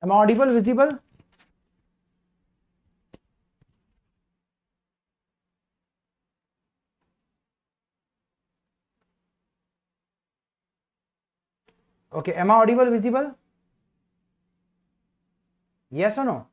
Am I audible, visible? Okay, am I audible, visible? Yes or no?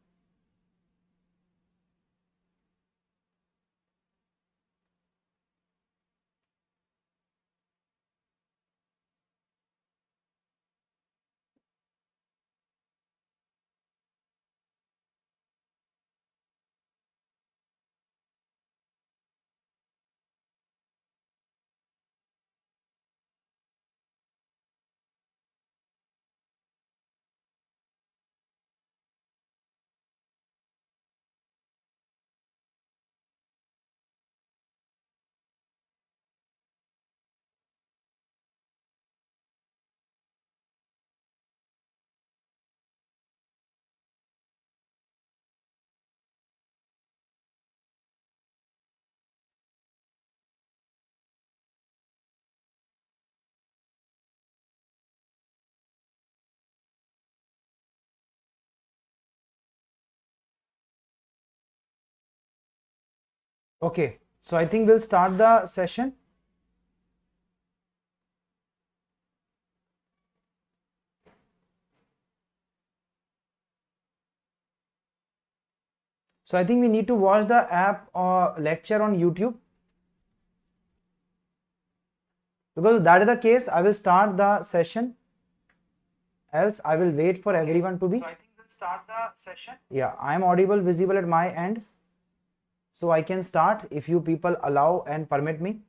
Okay, so I think we'll start the session. So I think we need to watch the app or lecture on YouTube. Because if that is the case, I will start the session. Else, I will wait for everyone to be. So I think we'll start the session. Yeah, I am audible, visible at my end. So I can start if you people allow and permit me.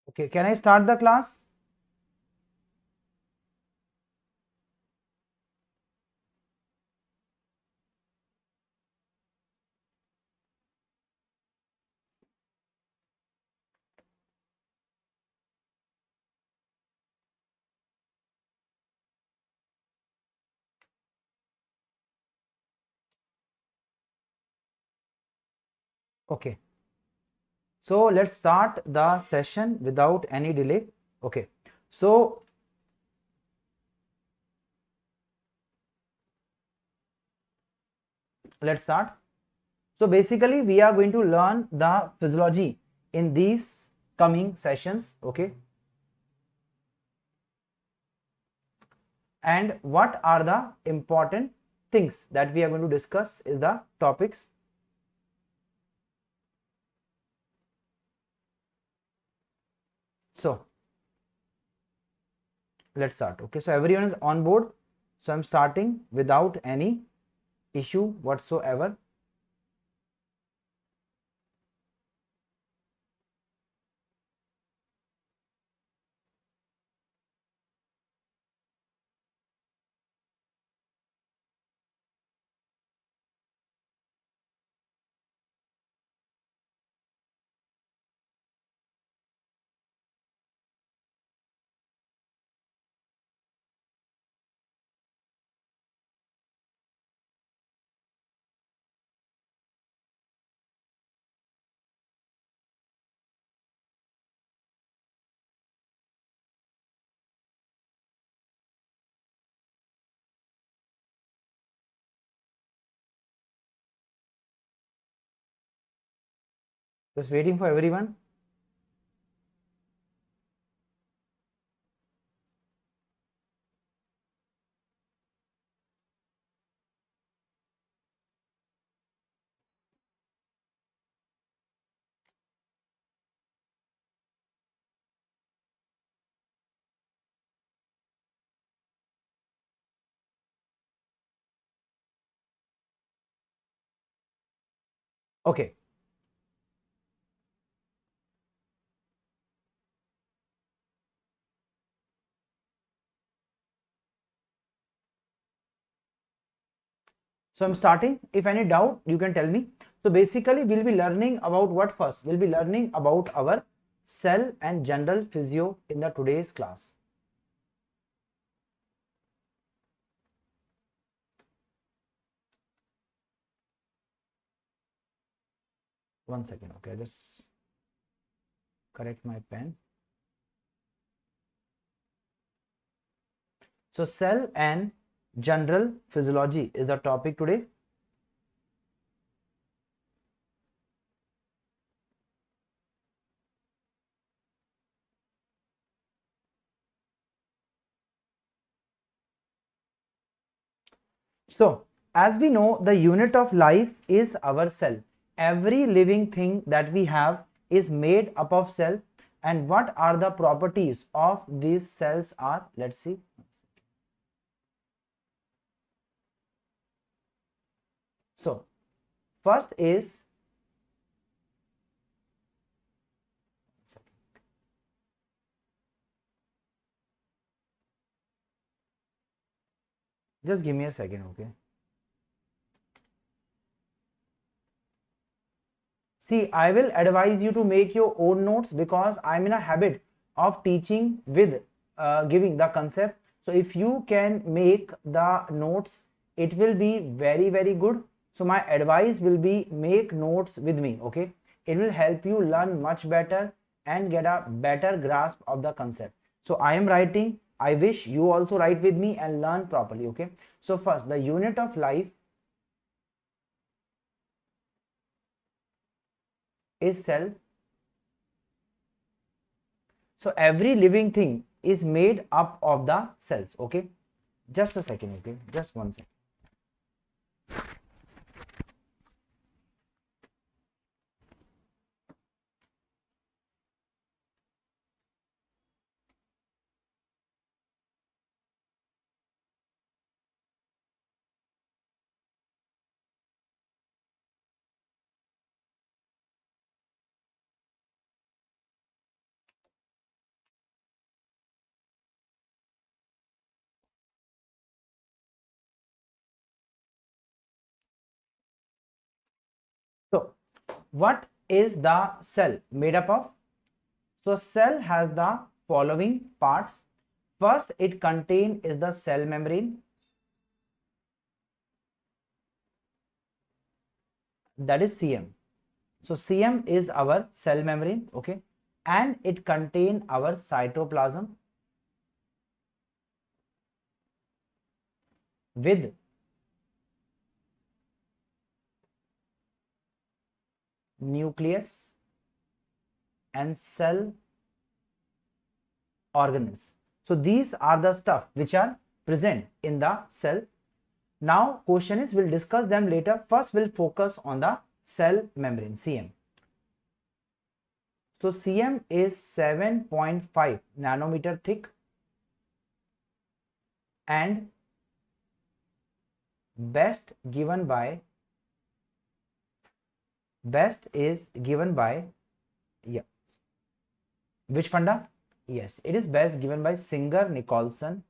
Okay, can I start the class? Okay. So let's start the session without any delay. Okay. So let's start. So basically we are going to learn the physiology in these coming sessions. Okay. And what are the important things that we are going to discuss is the topics. So let's start. Okay, so everyone is on board. So I'm starting without any issue whatsoever. Just waiting for everyone. Okay. So I'm starting. If any doubt, you can tell me. So basically, we'll be learning about what first? We'll be learning about our cell and general physio in the today's class. One second, okay, just correct my pen. So cell and general physiology is the topic today. So as we know, the unit of life is our cell. Every living thing that we have is made up of cell. And what are the properties of these cells are? Let's see. So first is just give me a second, okay? See, I will advise you to make your own notes because I'm in a habit of teaching with giving the concept. So if you can make the notes, it will be very, very good. So my advice will be make notes with me, okay? It will help you learn much better and get a better grasp of the concept. So I am writing. I wish you also write with me and learn properly, okay? So first, the unit of life is cell. So every living thing is made up of the cells, okay? Just a second, okay? Just one second. So what is the cell made up of? So cell has the following parts. First, it contains is the cell membrane. That is CM. So CM is our cell membrane, okay? And it contains our cytoplasm with nucleus and cell organelles. So these are the stuff which are present in the cell. Now question is, we'll discuss them later. First we'll focus on the cell membrane, CM. So CM is 7.5 nanometer thick and best is given by which funda? Yes, it is best given by Singer-Nicolson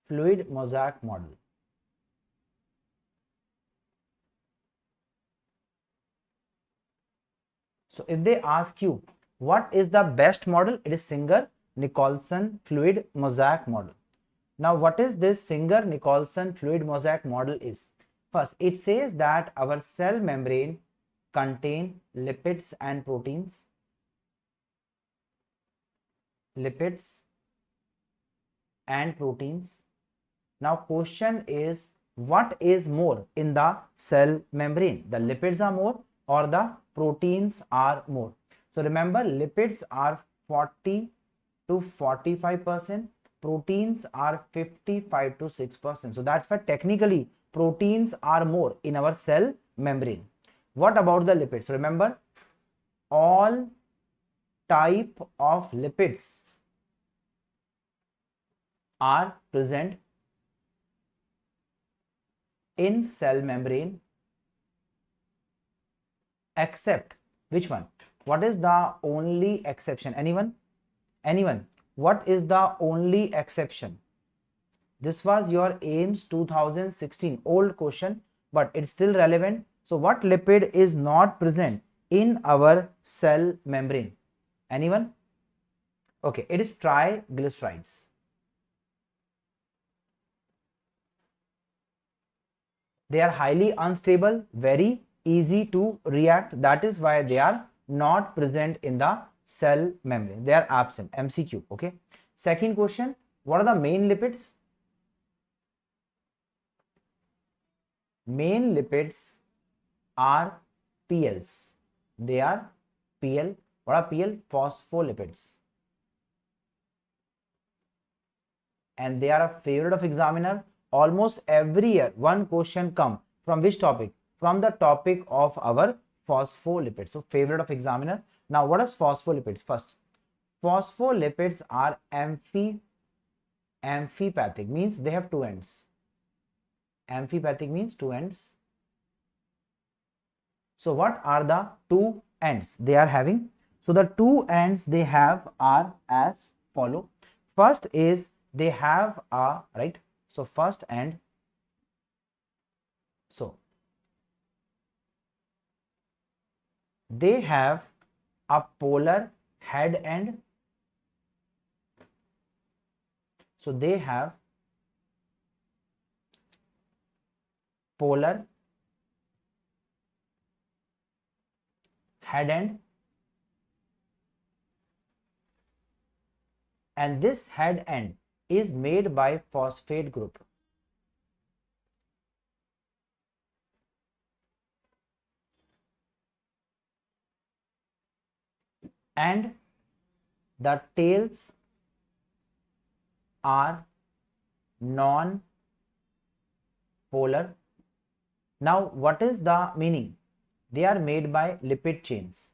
fluid mosaic model. So if they ask you what is the best model, it is Singer-Nicolson fluid mosaic model. Now what is this Singer-Nicolson fluid mosaic model is? First, it says that our cell membrane contain lipids and proteins. Lipids and proteins. Now question is, what is more in the cell membrane? The lipids are more or the proteins are more? So remember, lipids are 40 to 45%, proteins are 55 to 6%. So that's why technically proteins are more in our cell membrane. What about the lipids? So remember, all type of lipids are present in cell membrane except which one? What is the only exception? Anyone? Anyone? What is the only exception? This was your AIMS 2016 old question, but it's still relevant. So what lipid is not present in our cell membrane? Anyone? Okay, it is triglycerides. They are highly unstable, very easy to react. That is why they are not present in the cell membrane. They are absent. MCQ. Okay. Second question, what are the main lipids? Main lipids are PLs. They are PL. What are PL? Phospholipids. And they are a favorite of examiner. Almost every year one question come from which topic? From the topic of our phospholipids. So favorite of examiner. Now what is phospholipids? First, phospholipids are amphipathic, means they have two ends. Amphipathic means two ends. So what are the two ends they are having? So the two ends they have are as follow. First is they have a, right? So first end, so they have a polar head end. So they have polar head end, and this head end is made by phosphate group. And the tails are non-polar. Now what is the meaning? They are made by lipid chains.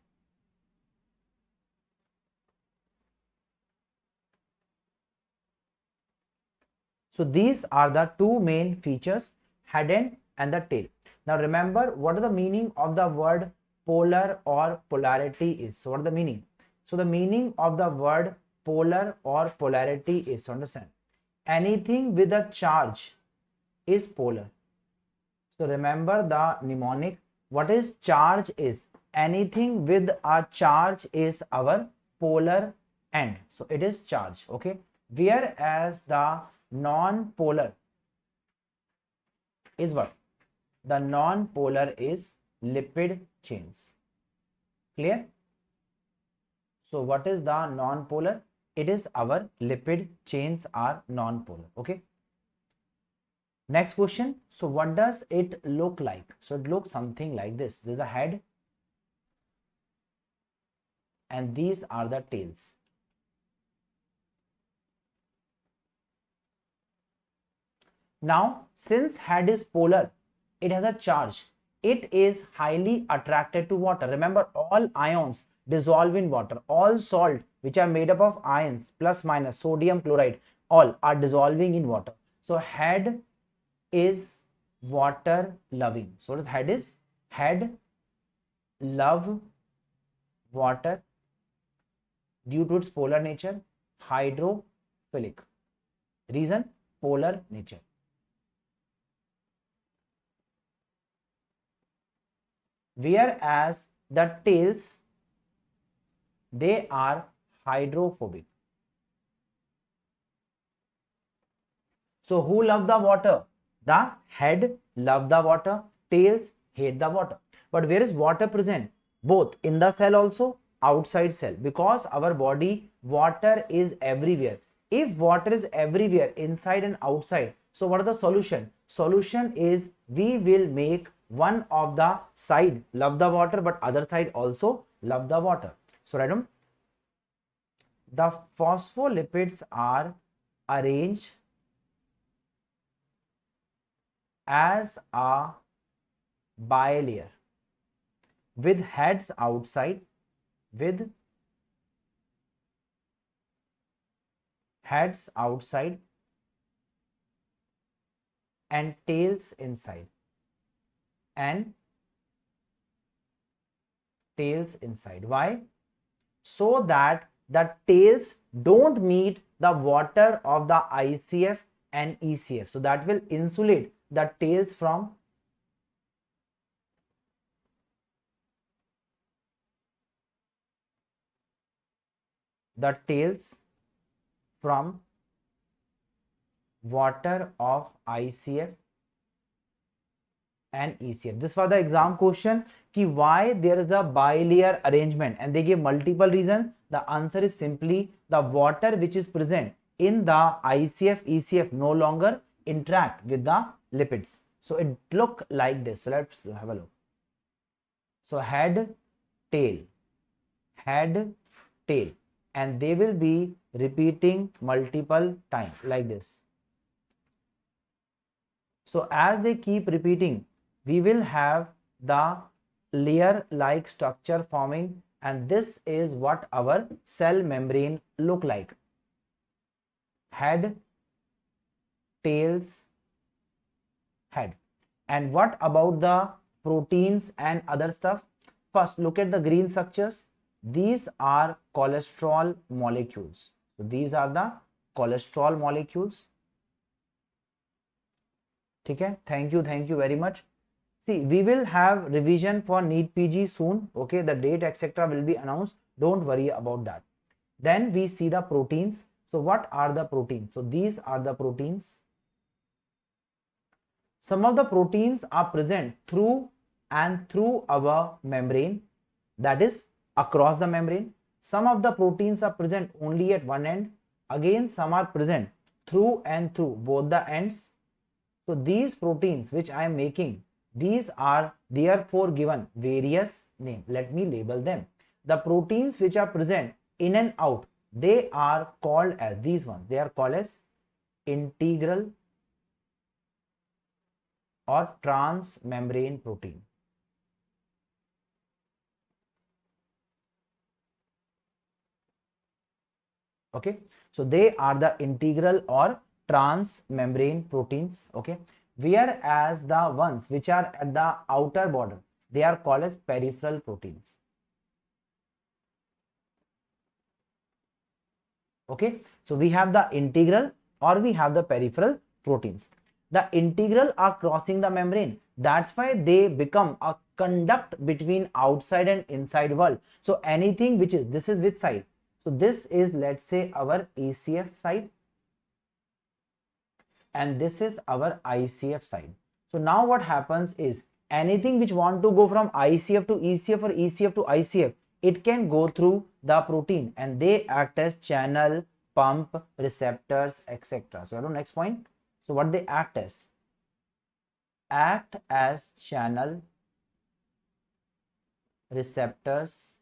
So these are the two main features, head end and the tail. Now remember what is the meaning of the word polar or polarity is. So what is the meaning? So the meaning of the word polar or polarity is, to understand, anything with a charge is polar. So remember the mnemonic. What is charge is? Anything with a charge is our polar end. So it is charge. Okay. Whereas the non-polar is what? The non-polar is lipid chains. Clear? So what is the non-polar? It is our lipid chains are non-polar. Okay. Next question. So what does it look like? So it looks something like this. This is the head and these are the tails. Now, since head is polar, it has a charge. It is highly attracted to water. Remember, all ions dissolve in water. All salt which are made up of ions plus minus sodium chloride, all are dissolving in water. So head is water loving. So the head is head love water due to its polar nature, hydrophilic. Reason, polar nature. Whereas the tails, they are hydrophobic. So who love the water? The head love the water, tails hate the water. But where is water present? Both in the cell also, outside cell, because our body water is everywhere. If water is everywhere, inside and outside, so what is the solution? Solution is we will make one of the side love the water but other side also love the water. So write down, the phospholipids are arranged as a bilayer with heads outside, with heads outside and tails inside. and tails inside. Why? So that the tails don't meet the water of the ICF and ECF. So that will insulate the tails from water of ICF and ECF. This was the exam question ki why there is a bilayer arrangement, and they give multiple reasons. The answer is simply the water which is present in the ICF ECF no longer interact with the lipids. So it look like this. So let's have a look. So head, tail, and they will be repeating multiple times like this. So as they keep repeating, we will have the layer like structure forming, and this is what our cell membrane look like. Head, tails, head. And what about the proteins and other stuff? First, look at the green structures. These are cholesterol molecules. So these are the cholesterol molecules. Okay, thank you very much. See, we will have revision for NEET PG soon. Okay, the date etc. will be announced. Don't worry about that. Then we see the proteins. So what are the proteins? So these are the proteins. Some of the proteins are present through our membrane, that is across the membrane. Some of the proteins are present only at one end. Again, some are present through both the ends. So these proteins which I am making, these are therefore given various names. Let me label them. The proteins which are present in and out, they are called as these ones. They are called as integral or transmembrane protein. Okay, so they are the integral or transmembrane proteins. Okay, whereas the ones which are at the outer border, they are called as peripheral proteins. Okay, so we have the integral or we have the peripheral proteins. The integral are crossing the membrane. That's why they become a conduct between outside and inside world. So anything which is, this is which side? So this is, let's say, our ECF side, and this is our ICF side. So now what happens is, anything which want to go from ICF to ECF or ECF to ICF, it can go through the protein, and they act as channel, pump, receptors, etc. So I know next point. So what they act as? Act as channel, receptors,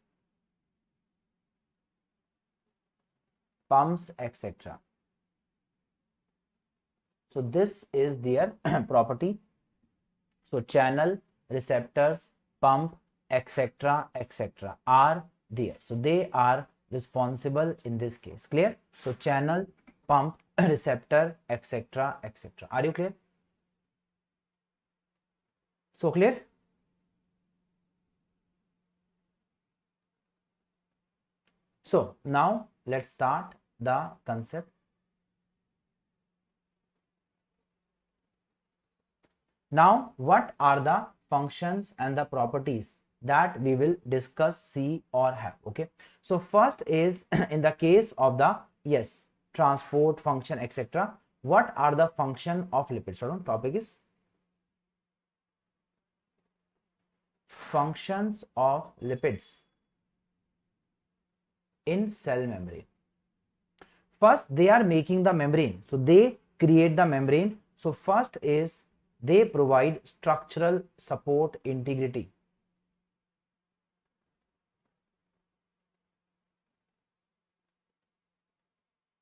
pumps, etc. So this is their property. So channel, receptors, pump, etc. are there. So they are responsible in this case. Clear? So channel, pump, receptor, etc. Are you clear? So clear? So now let's start the concept. Now, what are the functions and the properties that we will discuss, see or have? Okay. So first is in the case of the transport function, etc. What are the function of lipids? So topic is functions of lipids in cell membrane. First, they are making the membrane. So they create the membrane. So first is they provide structural support integrity.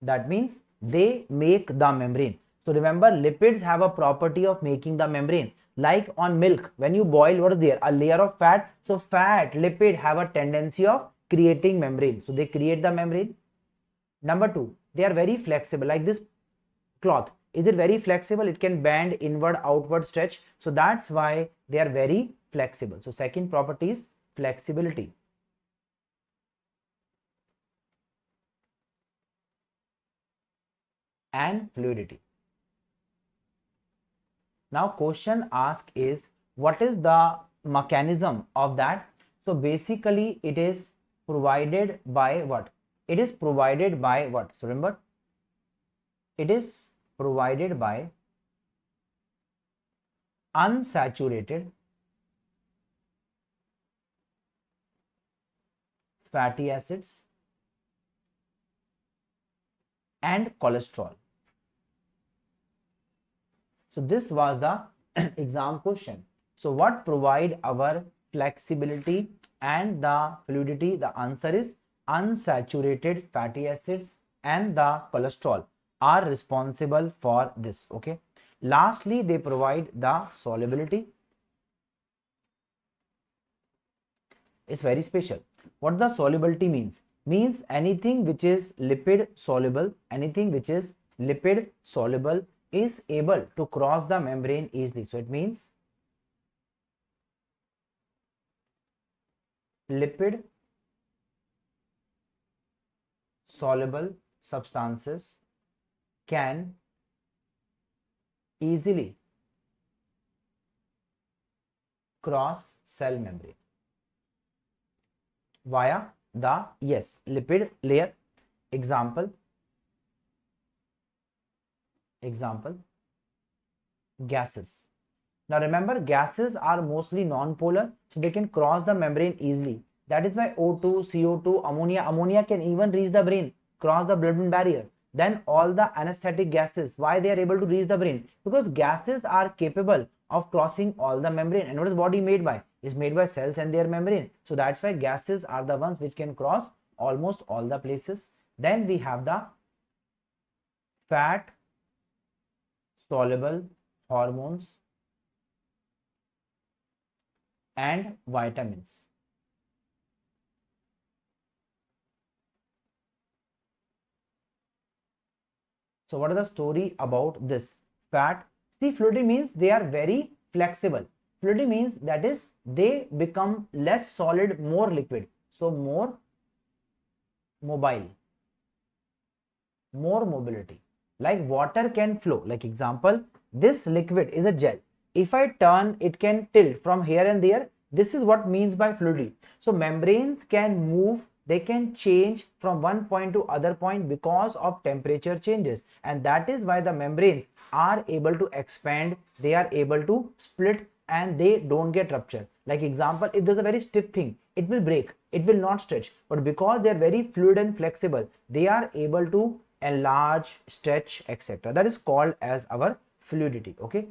That means they make the membrane. So remember, lipids have a property of making the membrane. Like on milk, when you boil, what is there? A layer of fat. So fat, lipid have a tendency of creating membrane. So they create the membrane. Number two, they are very flexible. Like this cloth, Is it very flexible? It can bend, inward, outward, stretch. So that's why they are very flexible. So second property is flexibility. And fluidity. Now question asked is, what is the mechanism of that? So basically it is provided by what? It is provided by what? So remember, it is provided by unsaturated fatty acids and cholesterol. So this was the exam question. So what provide our flexibility and the fluidity? The answer is unsaturated fatty acids and the cholesterol are responsible for this. Okay. Lastly, they provide the solubility. It's very special. What the solubility means? Means anything which is lipid soluble, anything which is lipid soluble is able to cross the membrane easily. So it means lipid soluble substances can easily cross cell membrane via the lipid layer. Example gases. Now remember, gases are mostly non-polar, so they can cross the membrane easily. That is why O2, CO2, ammonia can even reach the brain, cross the blood-brain barrier. Then all the anesthetic gases, why they are able to reach the brain? Because gases are capable of crossing all the membrane. And what is body made by? Is made by cells and their membrane. So that's why gases are the ones which can cross almost all the places. Then we have the fat soluble hormones and vitamins. So what is the story about this? Fat. See, fluidity means they are very flexible. Fluidity means that is they become less solid, more liquid. So more mobile, more mobility. Like water can flow. Like example, this liquid is a gel. If I turn, it can tilt from here and there. This is what means by fluidity. So membranes can move, they can change from one point to other point because of temperature changes, and that is why the membranes are able to expand, they are able to split, and they don't get ruptured. Like example, if there's a very stiff thing, it will break, it will not stretch, but because they are very fluid and flexible, they are able to enlarge, stretch, etc. That is called as our fluidity. Okay.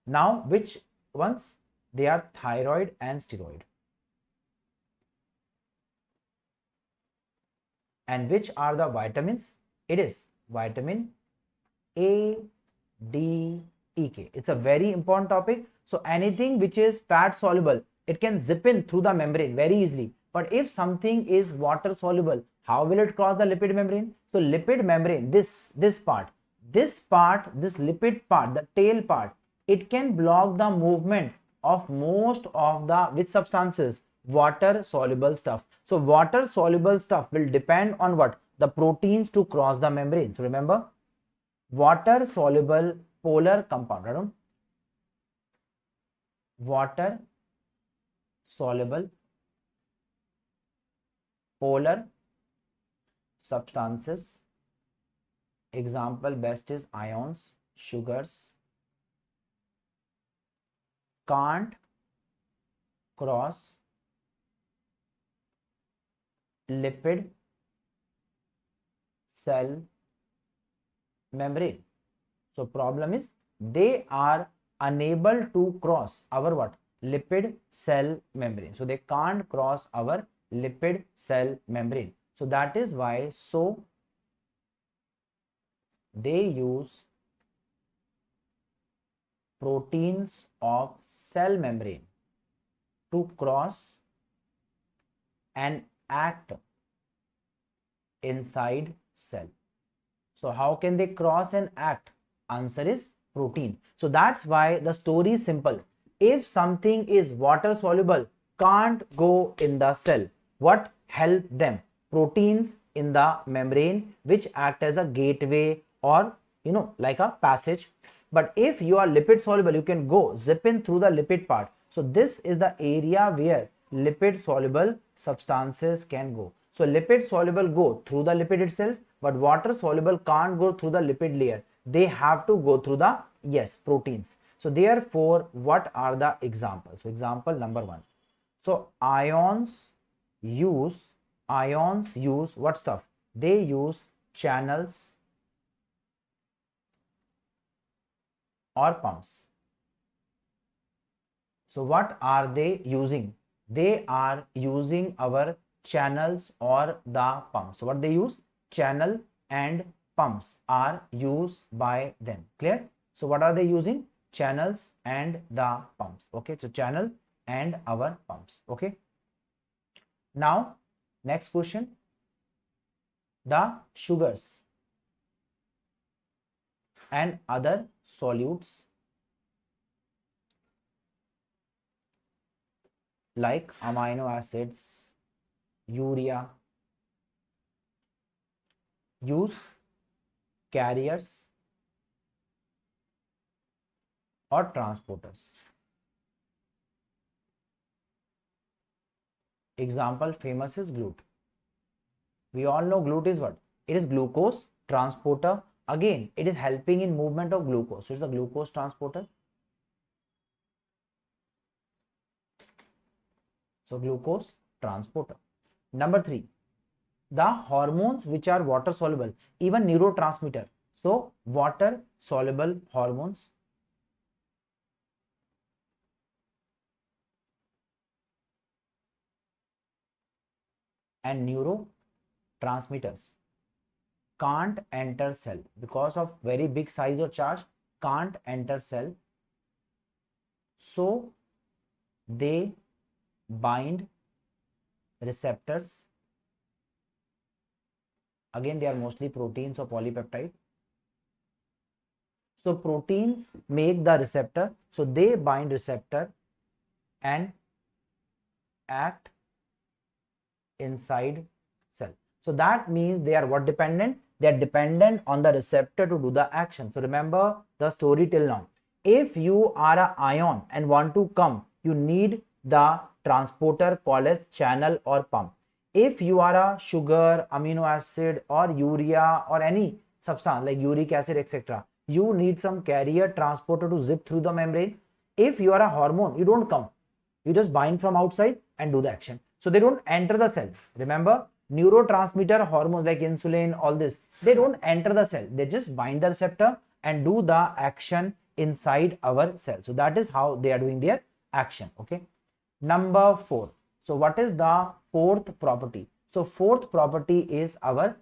Now which ones? They are thyroid and steroid. And which are the vitamins? It is vitamin A, D, E, K. It's a very important topic. So anything which is fat soluble, it can zip in through the membrane very easily. But if something is water soluble, how will it cross the lipid membrane? So lipid membrane, this part, this lipid part, the tail part, it can block the movement of most of the which substances? Water soluble stuff. So water soluble stuff will depend on what? The proteins to cross the membrane. So remember, water soluble polar compound. Water soluble polar substances. Example best is ions, sugars, can't cross lipid cell membrane. So problem is they are unable to cross our what? Lipid cell membrane. So they can't cross our lipid cell membrane. So that is why they use proteins of cell membrane to cross and act inside cell. So how can they cross and act? Answer is protein. So that's why the story is simple. If something is water soluble, can't go in the cell, what help them? Proteins in the membrane, which act as a gateway or like a passage. But if you are lipid soluble, you can go zip in through the lipid part. So this is the area where lipid soluble substances can go. So lipid soluble go through the lipid itself, but water soluble can't go through the lipid layer. They have to go through the proteins. So therefore, what are the examples? So example number 1. So ions use what stuff? They use channels or pumps. So what are they using? They are using our channels or the pumps. So what they use? Channel and pumps are used by them. Clear? So what are they using? Channels and the pumps. Okay, so channel and our pumps. Okay. Now next question. The sugars and other solutes like amino acids, urea, use carriers or transporters. Example famous is glute. We all know glute is what? It is glucose transporter. Again, it is helping in movement of glucose. So it's a glucose transporter. So glucose transporter. Number 3, the hormones which are water soluble, even neurotransmitter. So water soluble hormones. And neurotransmitters can't enter cell because of very big size or charge, can't enter cell. So they bind receptors. Again, they are mostly proteins or polypeptide. So proteins make the receptor. So they bind receptor and act inside cell. So that means they are what dependent? They are dependent on the receptor to do the action. So remember the story till now. If you are an ion and want to come, you need the transporter called as channel or pump. If you are a sugar, amino acid or urea or any substance like uric acid, etc., you need some carrier transporter to zip through the membrane. If you are a hormone, you don't come. You just bind from outside and do the action. So they don't enter the cell. Remember, neurotransmitter hormones like insulin, all this, they don't enter the cell. They just bind the receptor and do the action inside our cell. So that is how they are doing their action. Okay. Number 4. So what is the fourth property? So fourth property is our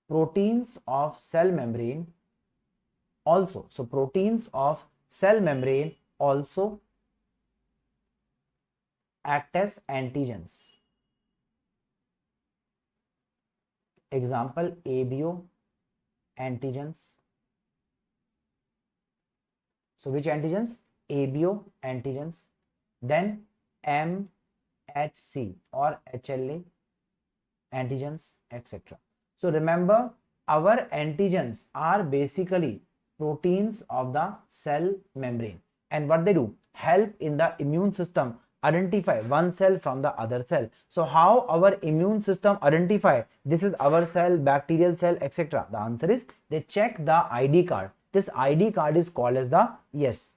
proteins of cell membrane also. So proteins of cell membrane also act as antigens. Example, ABO antigens. So which antigens? ABO antigens. Then MHC or HLA antigens, etc. So remember, our antigens are basically proteins of the cell membrane, and what they do? Help in the immune system identify one cell from the other cell. So how our immune system identify this is our cell, bacterial cell, etc.? The answer is they check the ID card. This ID card is called as the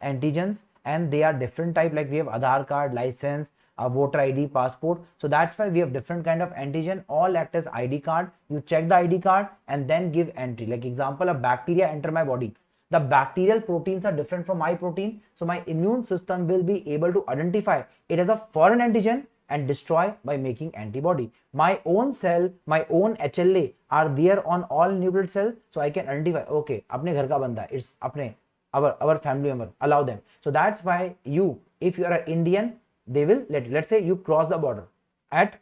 antigens, and they are different type, like we have Aadhaar card, license, voter ID, passport. So that's why we have different kind of antigen, all act as ID card. You check the ID card and then give entry. Like example, a bacteria enter my body. The bacterial proteins are different from my protein. So my immune system will be able to identify it as a foreign antigen and destroy by making antibody. My own cell, my own HLA are there on all nuclear cells. So I can identify, okay, apne ghar ka banda hai, it's apne, our family member, allow them. So that's why you, if you are an Indian, they will let's say you cross the border at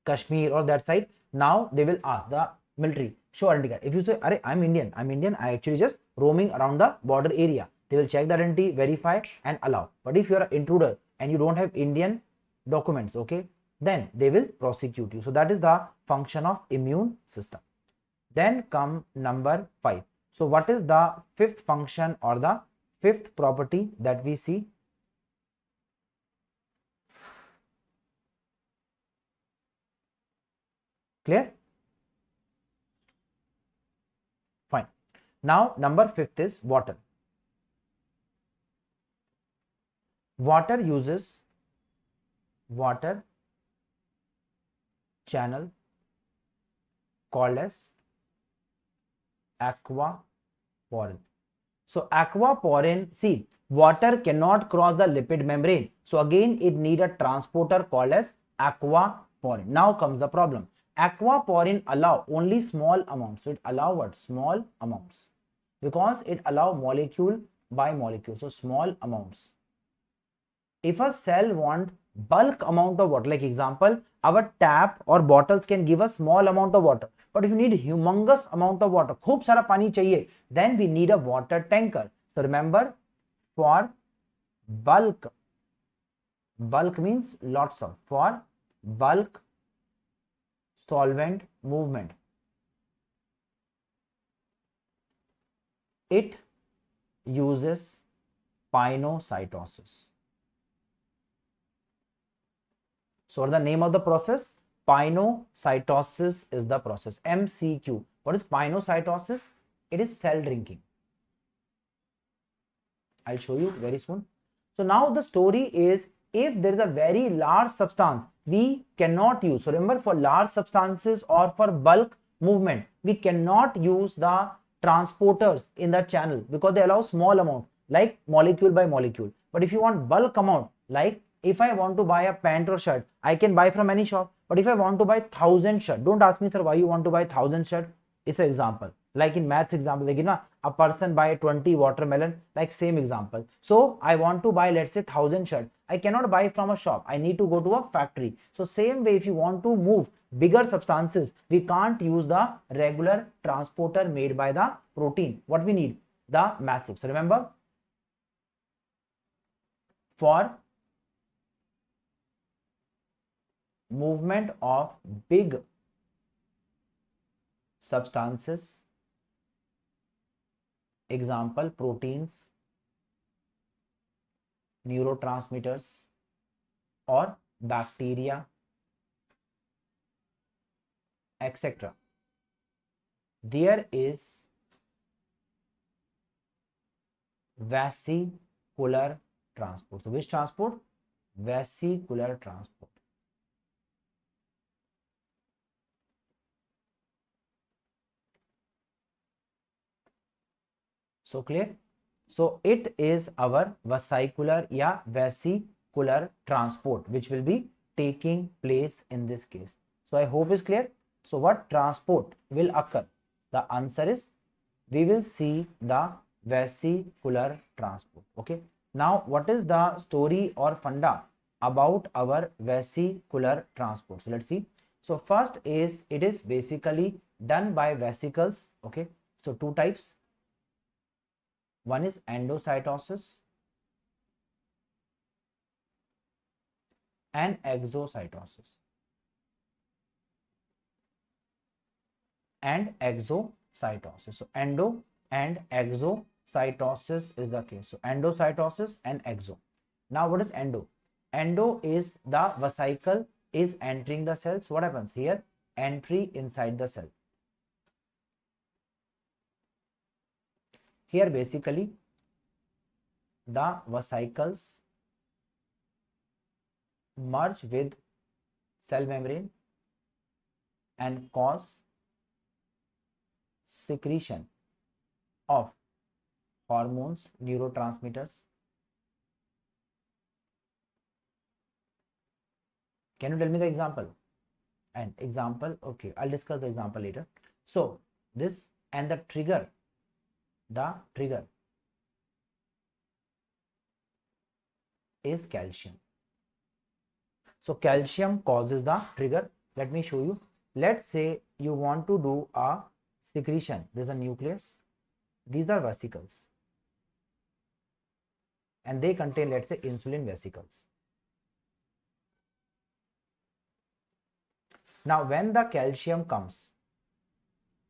Kashmir or that side, now they will ask the military, show identity card. If you say, Arey, I'm Indian, I actually just roaming around the border area, they will check the identity, verify and allow. But if you are an intruder and you don't have Indian documents, okay, then they will prosecute you. So that is the function of immune system. Then come number 5. So what is the fifth function or the fifth property that we see? Clear? Fine. Now number 5th is water. Water uses water channel called as aquaporin. So aquaporin, see, water cannot cross the lipid membrane. So again it need a transporter called as aquaporin. Now comes the problem. Aquaporin allow only small amounts. So it allow what? Small amounts. Because it allow molecule by molecule. So small amounts. If a cell want bulk amount of water, like example, our tap or bottles can give a small amount of water. But if you need humongous amount of water, खूब सारा पानी चाहिए, then we need a water tanker. So remember, for bulk means lots of, for bulk solvent movement, it uses pinocytosis. So what is the name of the process? Pinocytosis is the process. MCQ. What is pinocytosis? It is cell drinking. I'll show you very soon. So now the story is, if there is a very large substance, we cannot use. So remember, for large substances or for bulk movement, we cannot use the transporters in the channel because they allow small amount, like molecule by molecule. But if you want bulk amount, like if I want to buy a pant or shirt, I can buy from any shop. But if I want to buy 1,000 shirt, don't ask me, sir, why you want to buy 1,000 shirt. It's an example. Like in maths example, like, you know, a person buy 20 watermelon, like same example. So I want to buy, let's say, 1,000 shirt. I cannot buy from a shop. I need to go to a factory. So same way, if you want to move bigger substances, we can't use the regular transporter made by the protein. What we need? The massive. So remember, for movement of big substances, example, proteins, neurotransmitters or bacteria, etc., there is vesicular transport. So which transport? Vesicular transport. So clear? So it is our vesicular vesicular transport which will be taking place in this case. So I hope is clear. So what transport will occur? The answer is, we will see the vesicular transport. Okay. Now what is the story or funda about our vesicular transport? So let's see. So first is, it is basically done by vesicles. Okay. So two types. One is endocytosis and exocytosis. So endo and exocytosis is the case. So endocytosis and exo. Now what is endo? Endo is the vesicle is entering the cell. So what happens here? Entry inside the cell. Here basically the vesicles merge with cell membrane and cause secretion of hormones, neurotransmitters. Can you tell me the example? An example, okay, I'll discuss the example later. So this and the trigger is calcium. So calcium causes the trigger. let me show you. Let's say you want to do a secretion. There's a nucleus. These are vesicles. And they contain, let's say, insulin vesicles. Now, when the calcium comes,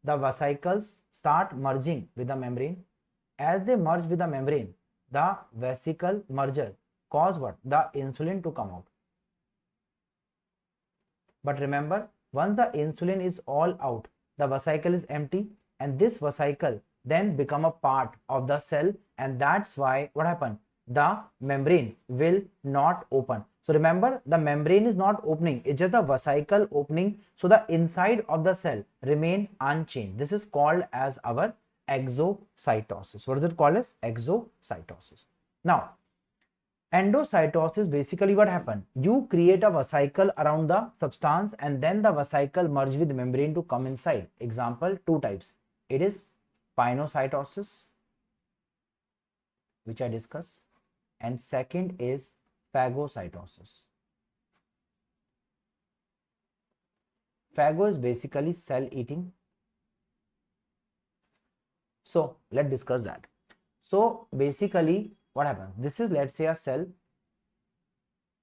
the vesicles start merging with the membrane. As they merge with the membrane, the vesicle merger cause what? The insulin to come out. But remember, once the insulin is all out, the vesicle is empty, and this vesicle then become a part of the cell, and that's why what happened? The membrane will not open. So remember, the membrane is not opening, it's just the vesicle opening, so the inside of the cell remain unchanged. This is called as our exocytosis. What is it called as? Exocytosis. Now, endocytosis, basically what happened? You create a vesicle around the substance, and then the vesicle merge with membrane to come inside. Example, two types. It is pinocytosis, which I discussed, and second is phagocytosis. Phago is basically cell eating. So let's discuss that. So basically what happens? This is, let's say, a cell.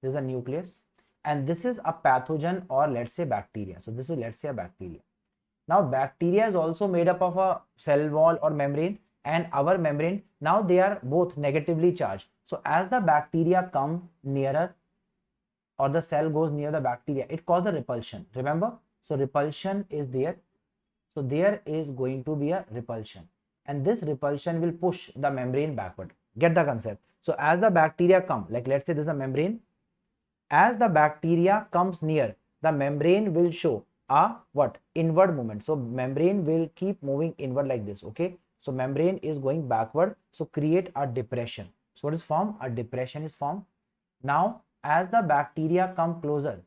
This is a nucleus, and this is a pathogen, or let's say bacteria. So this is, let's say, a bacteria. Now bacteria is also made up of a cell wall or membrane, and our membrane, now they are both negatively charged. So as the bacteria come nearer, or the cell goes near the bacteria, it causes a repulsion. Remember? So repulsion is there. So there is going to be a repulsion, and this repulsion will push the membrane backward. Get the concept? So as the bacteria come, like let's say this is a membrane, as the bacteria comes near, the membrane will show a what? Inward movement. So membrane will keep moving inward like this. Okay. So membrane is going backward. So create a depression. So what is formed? A depression is formed. Now as the bacteria come closer,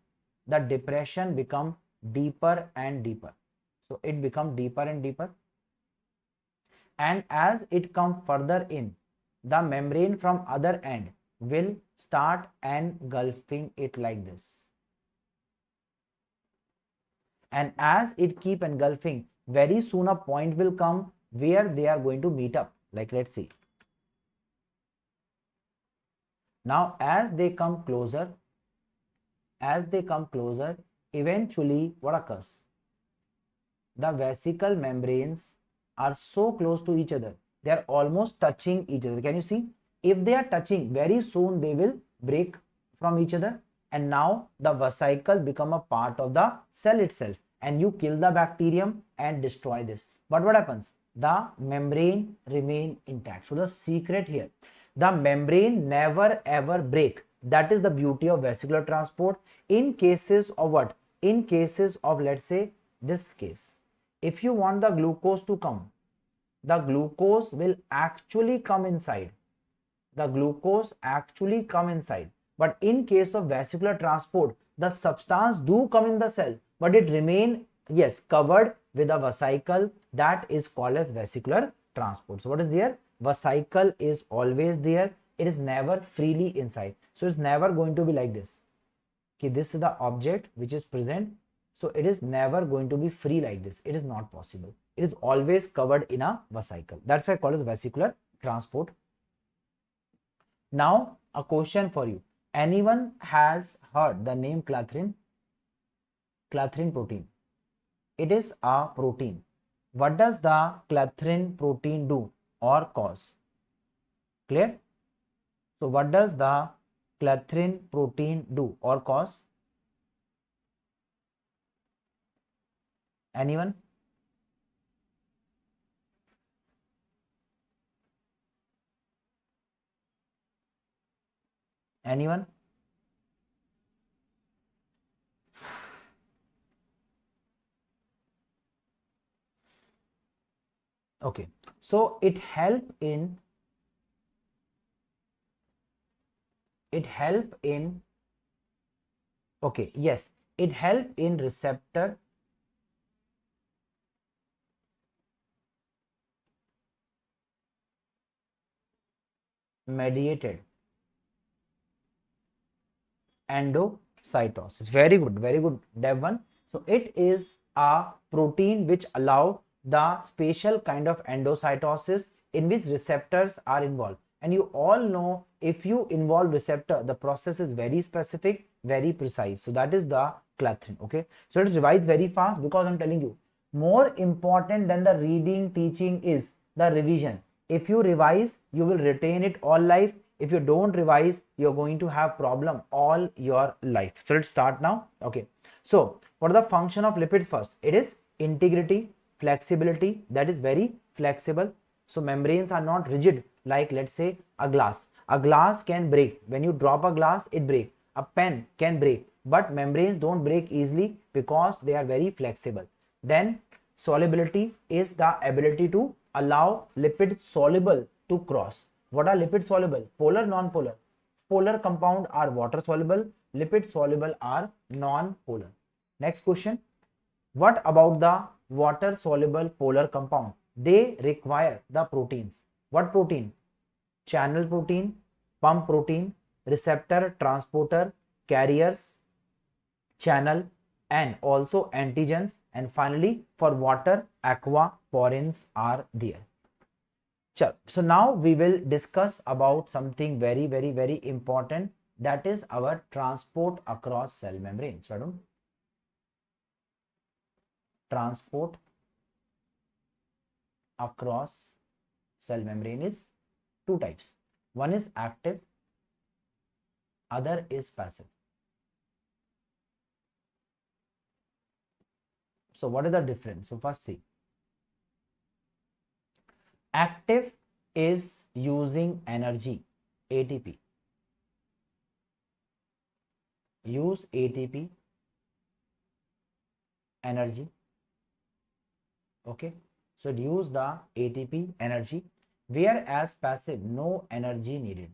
the depression become deeper and deeper. So it become deeper and deeper. And as it come further in, the membrane from other end will start engulfing it like this. And as it keep engulfing, very soon a point will come where they are going to meet up. Like let's see. Now as they come closer, eventually what occurs? The vesicle membranes are so close to each other, they are almost touching each other. Can you see? If they are touching, very soon they will break from each other, and now the vesicle become a part of the cell itself, and you kill the bacterium and destroy this. But what happens? The membrane remain intact. So the secret here, the membrane never ever break. That is the beauty of vesicular transport. In cases of what? In cases of, let's say, this case, if you want the glucose to come, the glucose will actually come inside. The glucose actually come inside. But in case of vesicular transport, the substance do come in the cell, but it remain, yes, covered with a vesicle. That is called as vesicular transport. So what is there? Vesicle is always there. It is never freely inside. So it's never going to be like this. Okay, this is the object which is present. So it is never going to be free like this. It is not possible. It is always covered in a vesicle. That's why called as vesicular transport. Now a question for you. Anyone has heard the name clathrin? Clathrin protein. It is a protein. What does the clathrin protein do or cause? Clear? So what does the clathrin protein do or cause? Anyone? Anyone? Okay, so it help in okay, yes, it help in receptor mediated endocytosis. Very good, Dev 1. So it is a protein which allow the special kind of endocytosis in which receptors are involved. And you all know, if you involve receptor, the process is very specific, very precise. So that is the clathrin. Okay, so let's revise very fast, because I'm telling you, more important than the reading teaching is the revision. If you revise, you will retain it all life. If you don't revise, you're going to have problem all your life. So let's start now. Okay, so what are the function of lipids? First, it is integrity, flexibility, that is very flexible. So membranes are not rigid like, let's say, a glass. A glass can break. When you drop a glass, it breaks. A pen can break, but membranes don't break easily because they are very flexible. Then solubility is the ability to allow lipid soluble to cross. What are lipid soluble? Polar, non-polar. Polar compound are water soluble, lipid soluble are non-polar. Next question, what about the water soluble polar compound? They require the proteins. What protein? Channel protein, pump protein, receptor, transporter, carriers, channel, and also antigens. And finally, for water, aquaporins are there. So now we will discuss about something very, very, very important, that is our transport across cell membrane. So transport across cell membrane is two types. One is active, other is passive. So what is the difference? So first see, active is using energy, ATP. Use ATP, energy. Okay, so use the ATP energy, whereas passive, no energy needed.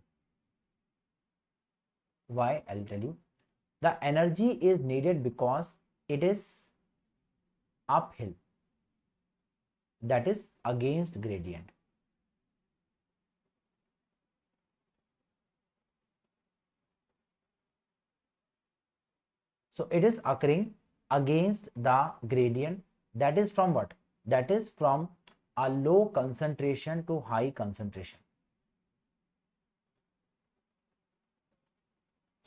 Why? I'll tell you. The energy is needed because it is uphill, that is against gradient. So it is occurring against the gradient, that is from what? That is from a low concentration to high concentration.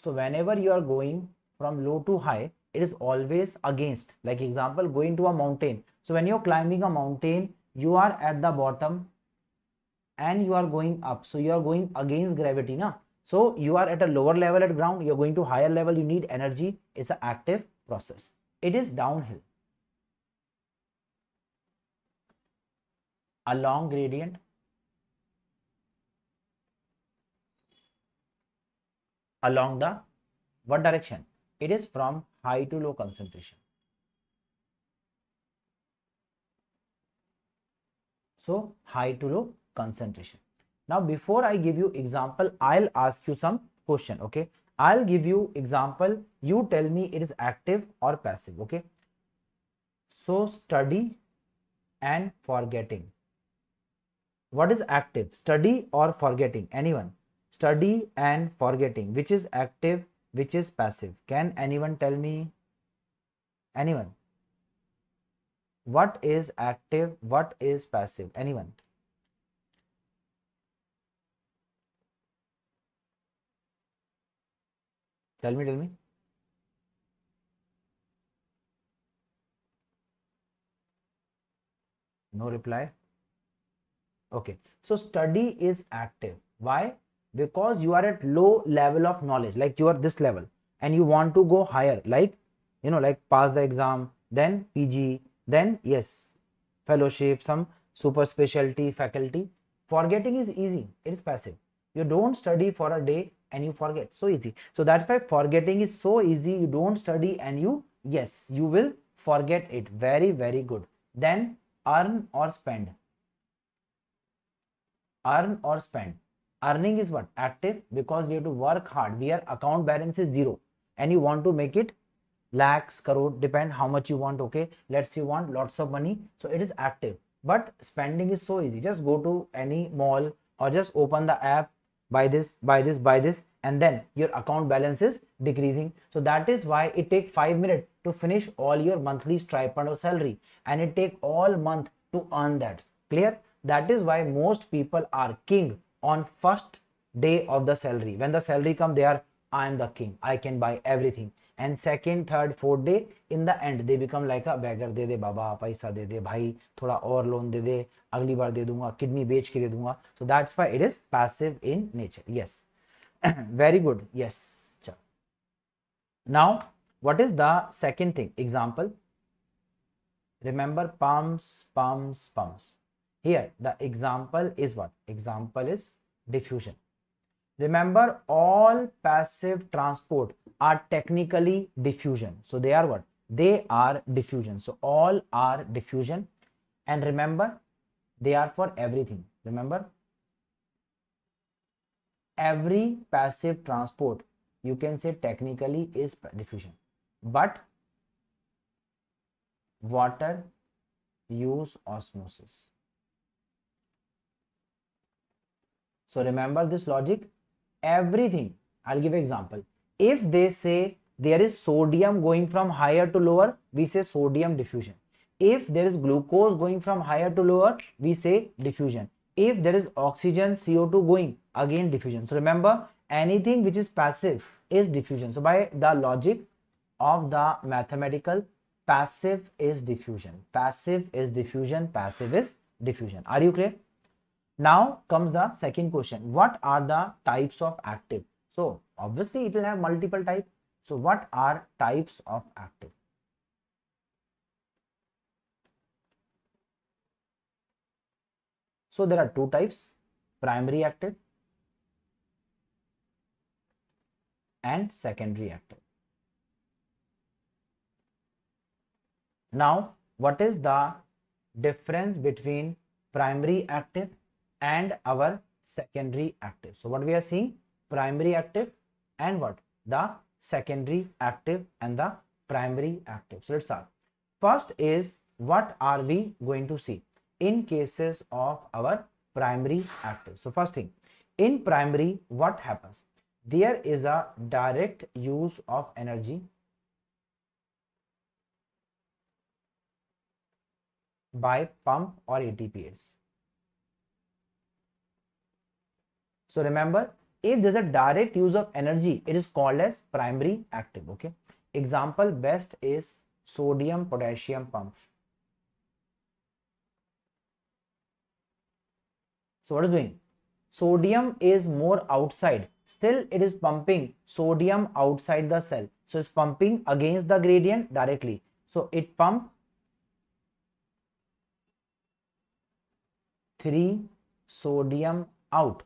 So whenever you are going from low to high, it is always against. Like example, going to a mountain. So when you're climbing a mountain, you are at the bottom and you are going up. So you are going against gravity, na? So you are at a lower level at ground, you're going to higher level, you need energy. It's an active process. It is downhill. Along gradient. Along the what direction? It is from high to low concentration. So high to low concentration. Now before I give you example, I'll ask you some question. Okay, I'll give you example, you tell me it is active or passive. Okay, so study and forgetting. What is active? Study or forgetting? Anyone? Study and forgetting. Which is active? Which is passive? Can anyone tell me? Anyone? What is active? What is passive? Anyone? Tell me, tell me. No reply. Okay, so study is active. Why? Because you are at low level of knowledge, like you are this level and you want to go higher, like, you know, like pass the exam, then PG, then yes, fellowship, some super specialty faculty. Forgetting is easy, it is passive. You don't study for a day and you forget, so easy. So that's why forgetting is so easy. You don't study and you, yes, you will forget it. Very, very good. Then earn or spend. Earn or spend. Earning is what? Active, because we have to work hard. Where account balance is 0 and you want to make it lakhs, crore, depend how much you want. Okay, let's say you want lots of money, so it is active. But spending is so easy. Just go to any mall or just open the app, buy this, buy this, buy this, and then your account balance is decreasing. So that is why it takes 5 minutes to finish all your monthly stipend or salary, and it take all month to earn that. Clear? That is why most people are king on first day of the salary. When the salary come, they are, I am the king, I can buy everything. And second, third, fourth day, in the end they become like a beggar. दे दे बाबा, पैसा दे दे भाई, थोड़ा और loan दे दे, अगली बार दे दूंगा, kidney बेच के दे दूंगा. So that's why it is passive in nature. Yes. Very good. Yes. Now what is the second thing? Example. Remember pumps, pumps, pumps. Here the example is what? Example is diffusion. Remember, all passive transport are technically diffusion. So they are what? They are diffusion. So all are diffusion. And remember, they are for everything. Remember, every passive transport, you can say technically is diffusion. But water use osmosis. So remember this logic. Everything, I'll give an example. If they say there is sodium going from higher to lower, we say sodium diffusion. If there is glucose going from higher to lower, we say diffusion. If there is oxygen, CO2 going, again diffusion. So remember, anything which is passive is diffusion. So by the logic of the mathematical, passive is diffusion. Passive is diffusion. Passive is diffusion. Are you clear? Now comes the second question. What are the types of active? So obviously it will have multiple types. So what are types of active? So there are two types, primary active and secondary active. Now what is the difference between primary active and our secondary active? So what we are seeing, primary active and what? The secondary active and the primary active. So let's start. First is, what are we going to see in cases of our primary active? So first thing, in primary, what happens? There is a direct use of energy by pump or ATPase. So remember, if there's a direct use of energy, it is called as primary active. Okay. Example best is sodium potassium pump. So what is doing? Sodium is more outside. Still it is pumping sodium outside the cell. So it's pumping against the gradient directly. So it pump 3 sodium out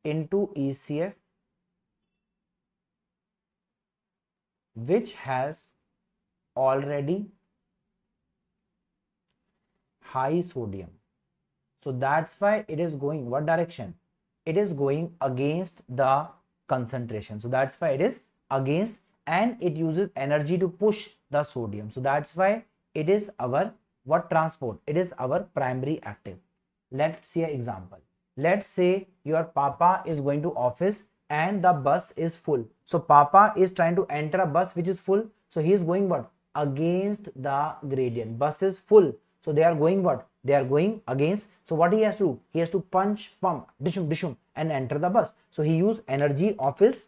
into ECF, which has already high sodium. So that's why it is going what direction? It is going against the concentration. So that's why it is against, and it uses energy to push the sodium. So that's why it is our what transport? It is our primary active. Let's see an example. Let's say your papa is going to office and the bus is full. So papa is trying to enter a bus which is full. So he is going what? Against the gradient. Bus is full. So they are going what? They are going against. So what he has to do? He has to punch, pump, dishum, dishum, and enter the bus. So he use energy of his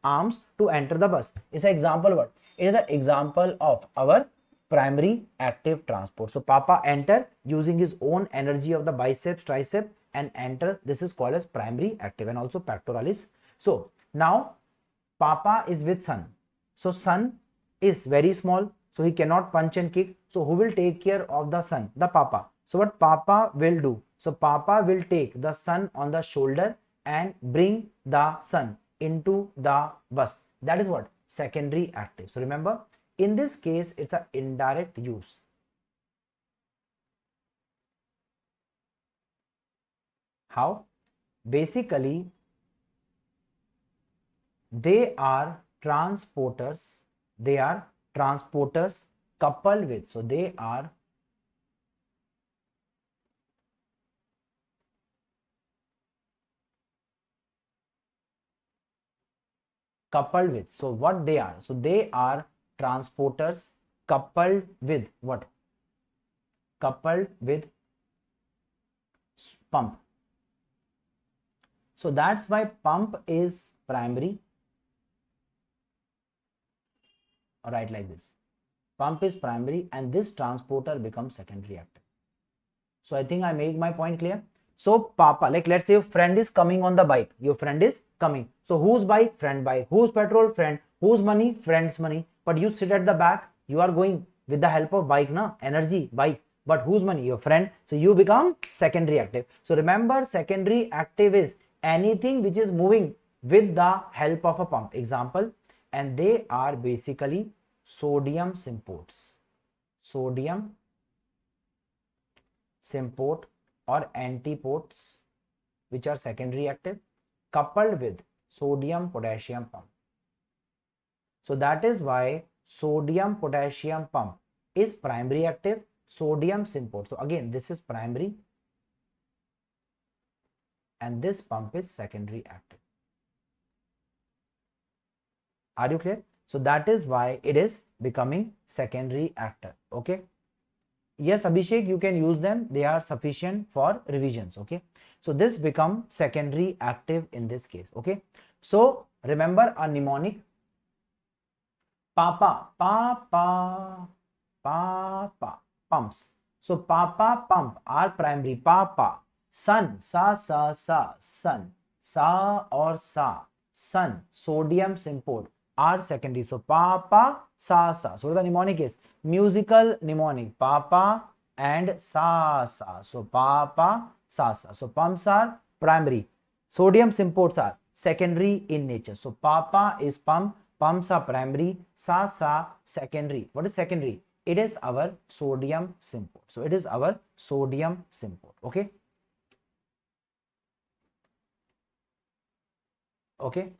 arms to enter the bus. It's an example what? It is an example of our primary active transport. So papa enter using his own energy of the biceps, tricep, and enter. This is called as primary active, and also pectoralis. So now papa is with son. So son is very small, so he cannot punch and kick. So who will take care of the son? The papa. So what papa will do? So papa will take the son on the shoulder and bring the son into the bus. That is what? Secondary active. So remember, in this case it's an indirect use. How? Basically, they are transporters. They are transporters coupled with. So they are coupled with. So what they are? So they are transporters coupled with what? Coupled with pump. So that's why pump is primary. Write like this. Pump is primary and this transporter becomes secondary active. So I think I make my point clear. So Papa, like let's say your friend is coming on the bike. Your friend is coming. So whose bike? Friend bike. Whose petrol? Friend. Whose money? Friend's money. But you sit at the back. You are going with the help of bike, na? Energy, bike. But whose money? Your friend. So you become secondary active. So remember, secondary active is anything which is moving with the help of a pump. Example, and they are basically sodium symports. Sodium symport or antiports, which are secondary active, coupled with sodium potassium pump. So that is why sodium potassium pump is primary active, sodium symport. So again, this is primary and this pump is secondary active. Are you clear? So that is why it is becoming secondary active. Okay. Yes, Abhishek, you can use them. They are sufficient for revisions. Okay. So this become secondary active in this case. Okay. So remember a mnemonic. Papa, papa, papa, pumps. So papa, pump are primary. Papa, sun, sa, sun, sa or sa, sun, sodium symport are secondary. So papa, sa. So the mnemonic is musical mnemonic, papa and sa. So papa, sa. So pumps are primary, sodium symports are secondary in nature. So papa is pump, pumps are primary, sa secondary. What is secondary? It is our sodium symport. So it is our sodium symport. Okay. Okay.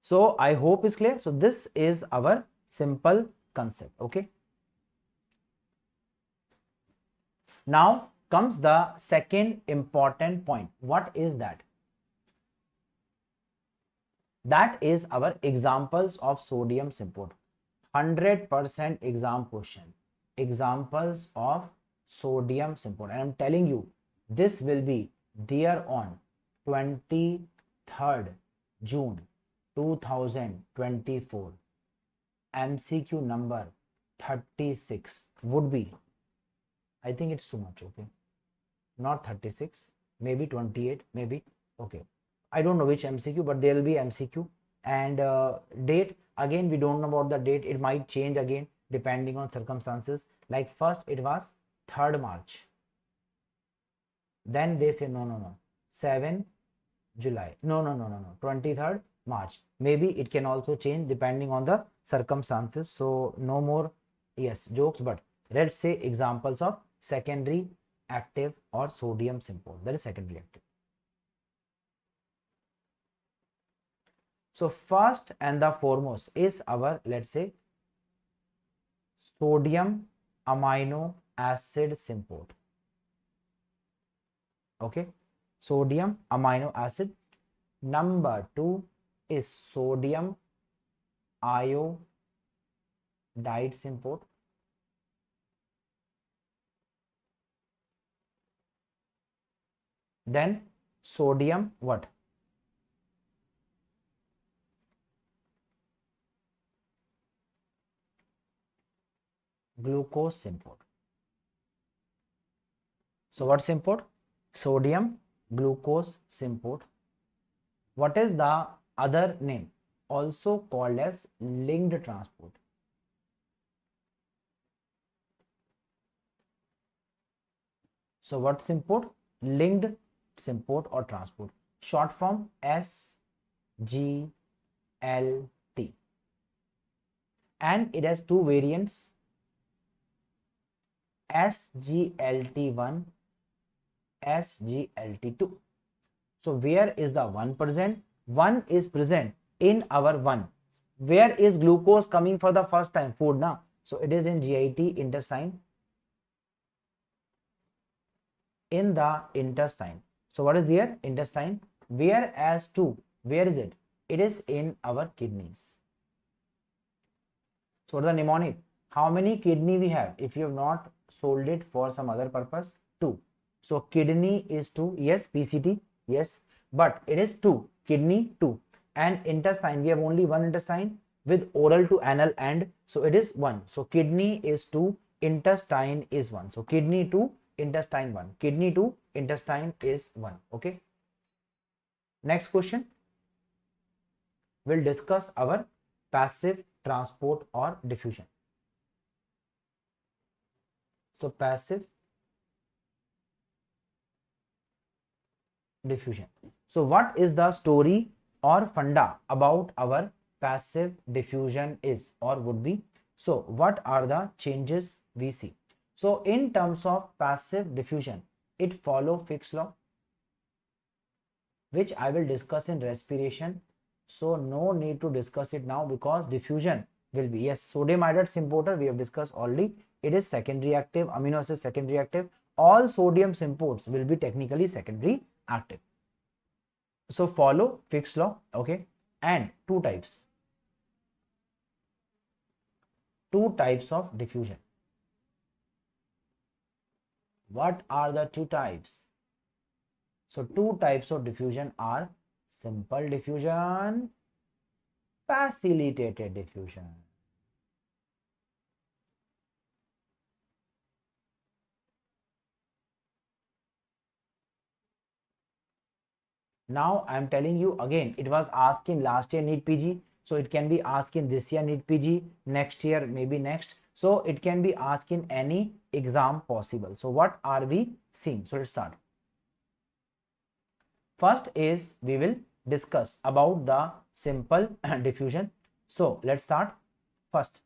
So I hope is clear. So this is our simple concept. Okay. Now comes the second important point. What is that? That is our examples of sodium symport. 100% exam question. Examples of sodium symport. And I'm telling you, this will be there on 23rd June 2024. MCQ number 36 would be, I think it's too much. Okay. Not 36, maybe 28, maybe. Okay. I don't know which MCQ, but there will be MCQ. And date, again, we don't know about the date. It might change again depending on circumstances. Like first it was 3rd March. Then they say no. 7 July. No. 23rd March. Maybe it can also change depending on the circumstances. So no more, yes, jokes, but let's say examples of secondary active or sodium symport. That is secondary active. So first and the foremost is our, let's say, sodium amino acid symport. Okay. Sodium amino acid. Number 2 is sodium iodide symport. Then sodium what? Glucose symport. So what symport? Sodium glucose symport. What is the other name? Also called as linked transport. So what symport? Linked symport or transport. Short form SGLT. And it has two variants, SGLT1, SGLT2. So where is the 1 present? 1 is present in our 1. Where is glucose coming for the first time? Food, na? So it is in GIT, intestine. In the intestine. So what is there? Intestine. Whereas 2, where is it? It is in our kidneys. So what is the mnemonic? How many kidney we have? If you have not sold it for some other purpose, 2. So kidney is 2. Yes, PCT. Yes, but it is 2. Kidney 2. And intestine, we have only one intestine with oral to anal, and so it is 1. So kidney is 2. Intestine is 1. So kidney 2, intestine 1. Kidney 2, intestine is 1. Okay. Next question. We'll discuss our passive transport or diffusion. So passive diffusion. So what is the story or funda about our passive diffusion is or would be? So what are the changes we see? So in terms of passive diffusion, it follow Fick's law, which I will discuss in respiration. So no need to discuss it now because diffusion will be, yes, sodium iodide symporter we have discussed already. It is secondary active, amino acid secondary active. All sodium symports will be technically secondary active. So follow Fick's law, okay? And two types of diffusion. What are the two types? So two types of diffusion are simple diffusion, facilitated diffusion. Now I am telling you again, it was asked in last year NEET PG, so it can be asked in this year NEET PG, next year maybe next, so it can be asked in any exam possible. So what are we seeing? So let's start. First is we will discuss about the simple diffusion. So let's start. First,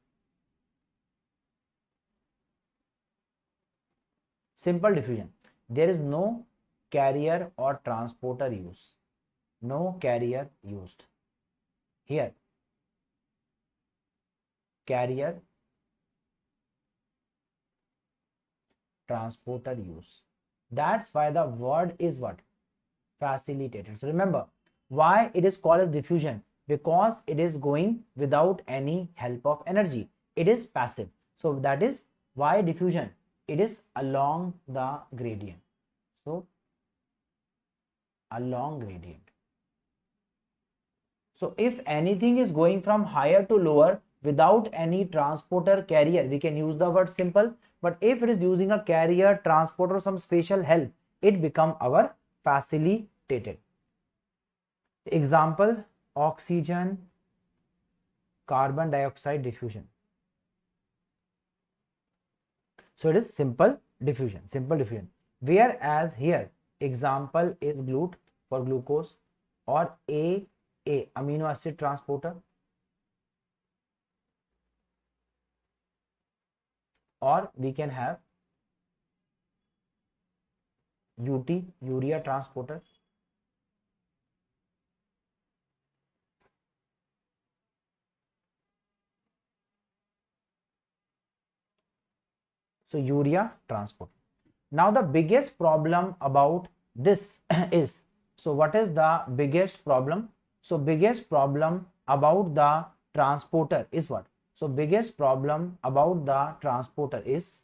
simple diffusion. There is no carrier or transporter use. No carrier used. Here, carrier, transporter use. That's why the word is what? Facilitated. So remember why it is called as diffusion, because it is going without any help of energy. It is passive. So that is why diffusion. It is along the gradient. So along gradient. So if anything is going from higher to lower without any transporter carrier, we can use the word simple. But if it is using a carrier, transporter, or some special help, it become our facilitated. Example, oxygen, carbon dioxide diffusion. So it is simple diffusion, Whereas here example is GLUT for glucose, or A amino acid transporter, or we can have UT urea transporter. So urea transport. Now the biggest problem about this is, so what is the biggest problem? So biggest problem about the transporter is what? So biggest problem about the transporter is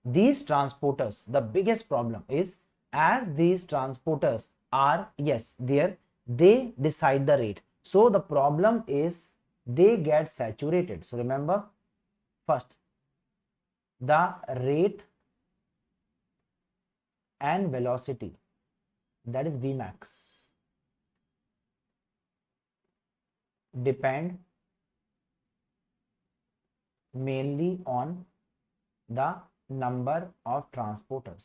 these transporters. The biggest problem is, as these transporters are, yes, there, they decide the rate. So the problem is they get saturated. So remember, first, the rate and velocity, that is Vmax, depend mainly on the number of transporters.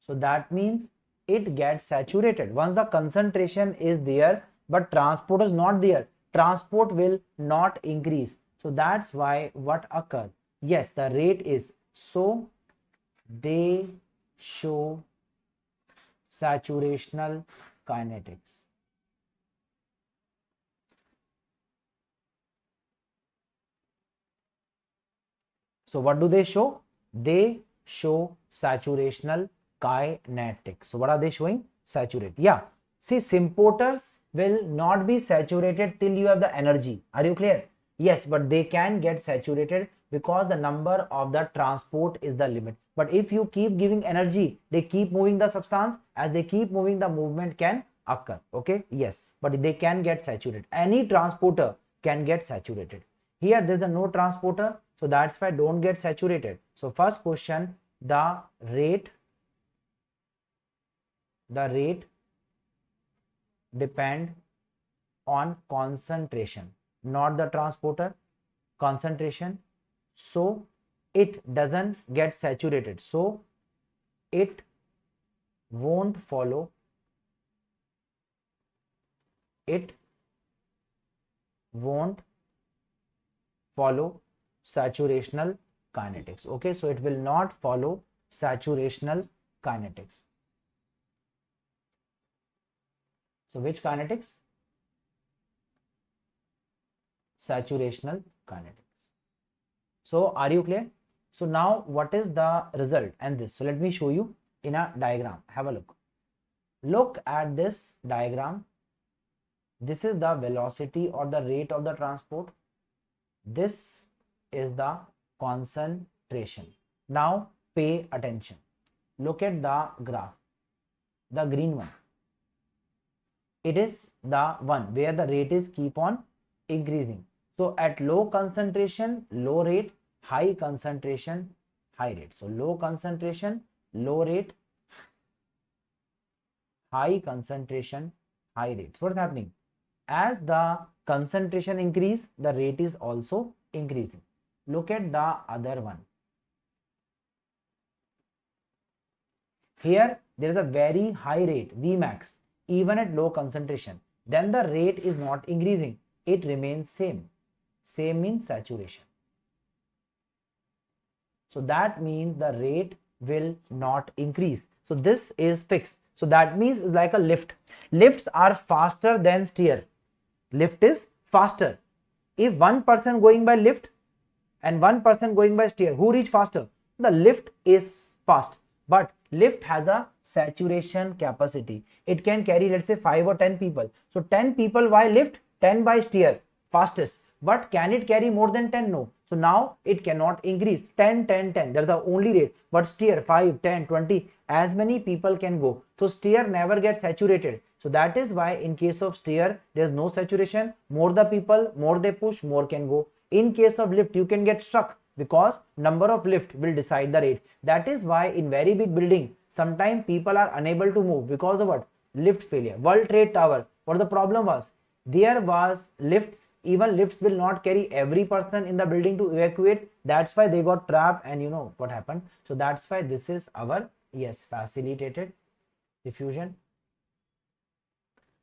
So that means it gets saturated. Once the concentration is there but transport is not there, transport will not increase. So that's why what occurs? Yes, the rate is, so they show saturational kinetics. So what do they show? They show saturational kinetics. So what are they showing? Saturate. Yeah. See, symporters will not be saturated till you have the energy. Are you clear? Yes, but they can get saturated because the number of the transport is the limit. But if you keep giving energy, they keep moving the substance. As they keep moving, the movement can occur. Okay, yes, but they can get saturated. Any transporter can get saturated. Here there's no transporter, so that's why don't get saturated. So first question, the rate depend on concentration, not the transporter, concentration. So it doesn't get saturated, so it won't follow saturational kinetics. Okay, so it will not follow saturational kinetics. So which kinetics? Saturational kinetics. So are you clear? So now what is the result and this? So let me show you in a diagram. Have a look. Look at this diagram. This is the velocity or the rate of the transport. This is the concentration. Now pay attention. Look at the graph, the green one. It is the one where the rate is keep on increasing. So at low concentration, low rate, high concentration, high rate. So low concentration, low rate, high concentration, high rate. So what's happening? As the concentration increase, the rate is also increasing. Look at the other one. Here there is a very high rate, Vmax, even at low concentration. Then the rate is not increasing. It remains same. Same means saturation. So that means the rate will not increase. So this is fixed. So that means it's like a lift. Lifts are faster than steer. Lift is faster. If one person going by lift and one person going by steer, who reach faster? The lift is fast. But lift has a saturation capacity. It can carry, let's say, 5 or 10 people. So 10 people by lift, 10 by steer, fastest. But can it carry more than 10? No. So now it cannot increase. 10, 10, 10. That's the only rate. But steer 5, 10, 20, as many people can go. So steer never gets saturated. So that is why in case of steer, there's no saturation. More the people, more they push, more can go. In case of lift, you can get stuck because number of lift will decide the rate. That is why in very big building, sometimes people are unable to move because of what? Lift failure. World Trade Tower, what the problem was? There was lifts. Even lifts will not carry every person in the building to evacuate. That's why they got trapped and you know what happened. So that's why this is our, yes, facilitated diffusion.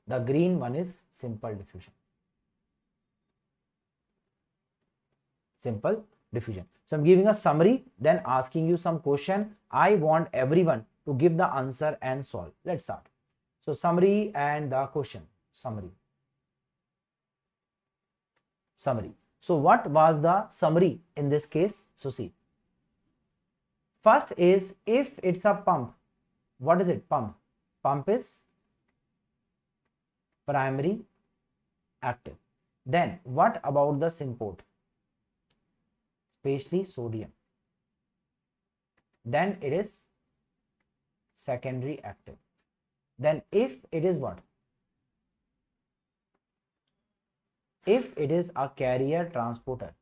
The green one is simple diffusion. Simple diffusion. So I'm giving a summary, then asking you some question. I want everyone to give the answer and solve. Let's start. So summary and the question. Summary. So what was the summary in this case? So see. First is if it's a pump. What is it? Pump. Pump is primary active. Then what about the symport? Especially sodium. Then it is secondary active. Then if it is what? If it is a carrier transporter,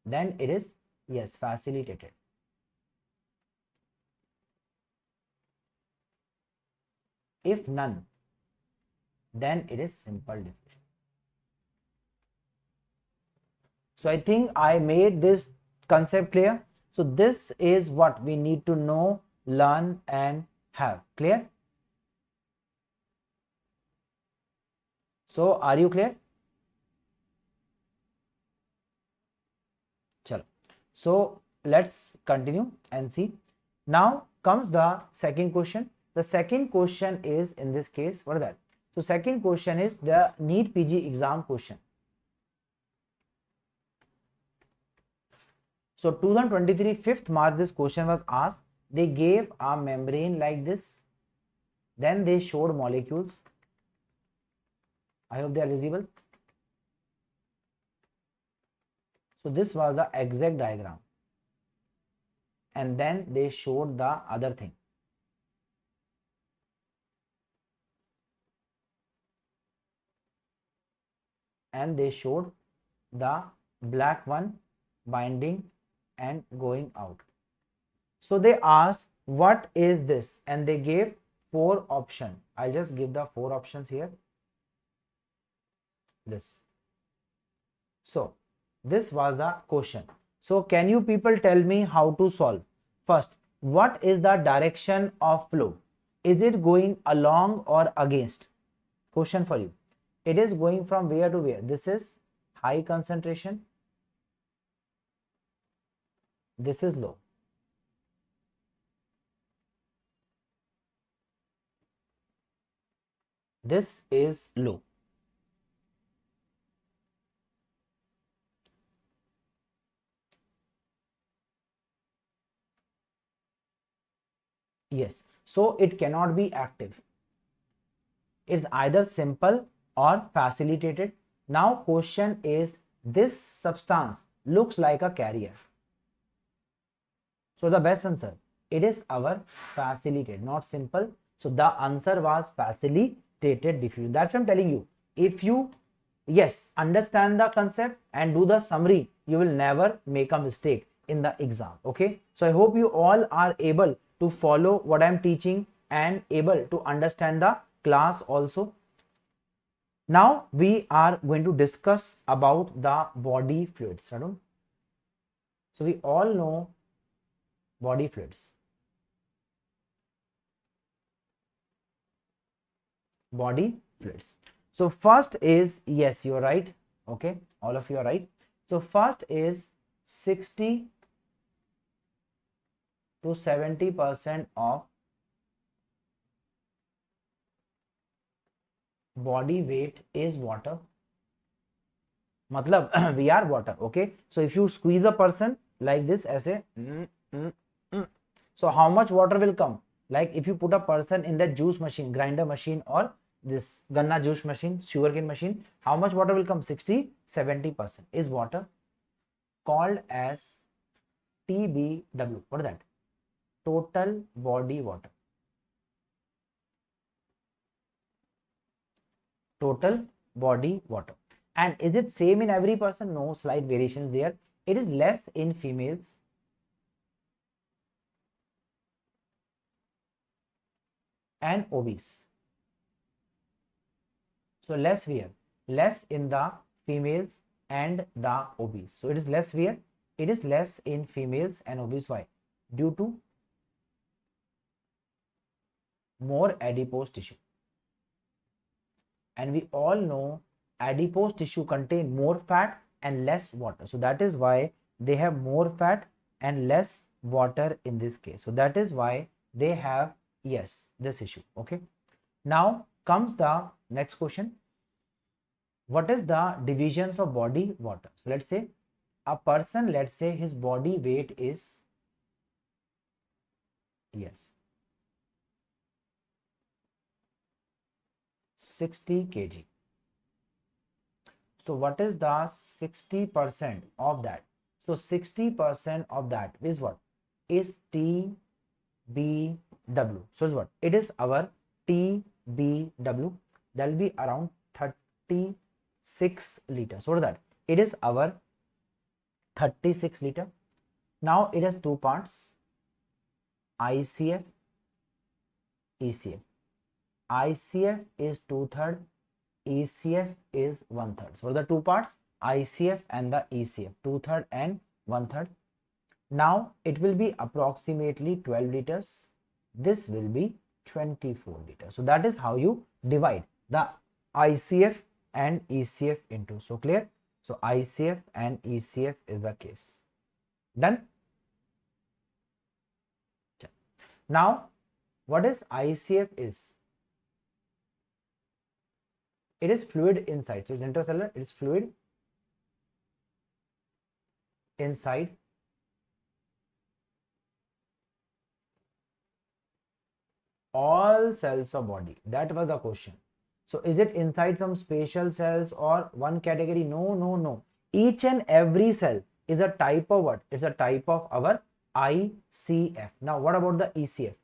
then it is, yes, facilitated. If none, then it is simple diffusion. So I think I made this concept clear. So this is what we need to know, learn and have. Clear? So are you clear? Chalo. So let's continue and see. Now comes the second question. The second question is, in this case, what is that? So second question is the NEET PG exam question. So 2023 5th March this question was asked. They gave a membrane like this. Then they showed molecules. I hope they are visible. So this was the exact diagram. And then they showed the other thing. And they showed the black one binding and going out. So they asked, what is this? And they gave 4 options. I'll just give the 4 options here. This. So this was the question. So can you people tell me how to solve? First, what is the direction of flow? Is it going along or against? Question for you. It is going from where to where? This is high concentration. This is low. This is low. Yes. So it cannot be active. It's either simple or facilitated. Now question is, this substance looks like a carrier. So the best answer, it is our facilitated, not simple. So the answer was facilitated diffusion. That's what I'm telling you. If you, yes, understand the concept and do the summary, you will never make a mistake in the exam. Okay. So I hope you all are able to follow what I'm teaching and able to understand the class also. Now we are going to discuss about the body fluids. So we all know body fluids. Body fluids. So first is, yes, you're right. Okay, all of you are right. So first is 60 to 70% of body weight is water. Matlab, we are water. Okay, so if you squeeze a person like this, ऐसे, so how much water will come? Like if you put a person in the juice machine, grinder machine, or this ganna juice machine, sugarcane machine, how much water will come? 60-70% is water, called as TBW. What is that? Total body water. Total body water. And is it same in every person? No, slight variations there. It is less in females and obese. So less where? Less in the females and the obese. So it is less where? It is less in females and obese. Why? Due to more adipose tissue. And we all know adipose tissue contain more fat and less water. So that is why they have more fat and less water in this case. So that is why they have, yes, this issue. Okay. Now comes the next question. What is the divisions of body water? So let's say a person, let's say his body weight is, yes, 60 kg. So what is the 60% of that? So 60% of that is what? Is TBW. So is what? It is our TBW. That will be around 36 liters. So what is that? It is our 36 liter. Now it has 2 parts, ICF, ECF. ICF is 2/3, ECF is 1/3. So the 2 parts, ICF and the ECF, 2/3 and 1/3. Now it will be approximately 12 liters. This will be 24 liters. So that is how you divide the ICF and ECF into. So clear? So ICF and ECF is the case. Done? Now what is ICF is? It is fluid inside. So it's intercellular. It is fluid inside All cells of body. That was the question. So is it inside some special cells or one category? No, no, no. Each and every cell is a type of what? It's a type of our ICF. Now what about the ECF?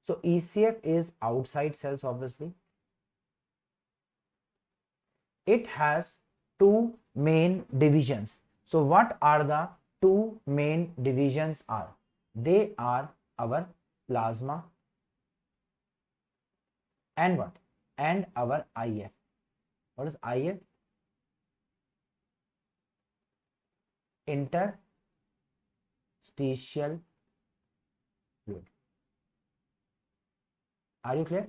So ECF is outside cells, obviously. It has two main divisions. So what are the two main divisions are? They are our plasma and what? And our IF. What is IF? Interstitial fluid. Are you clear?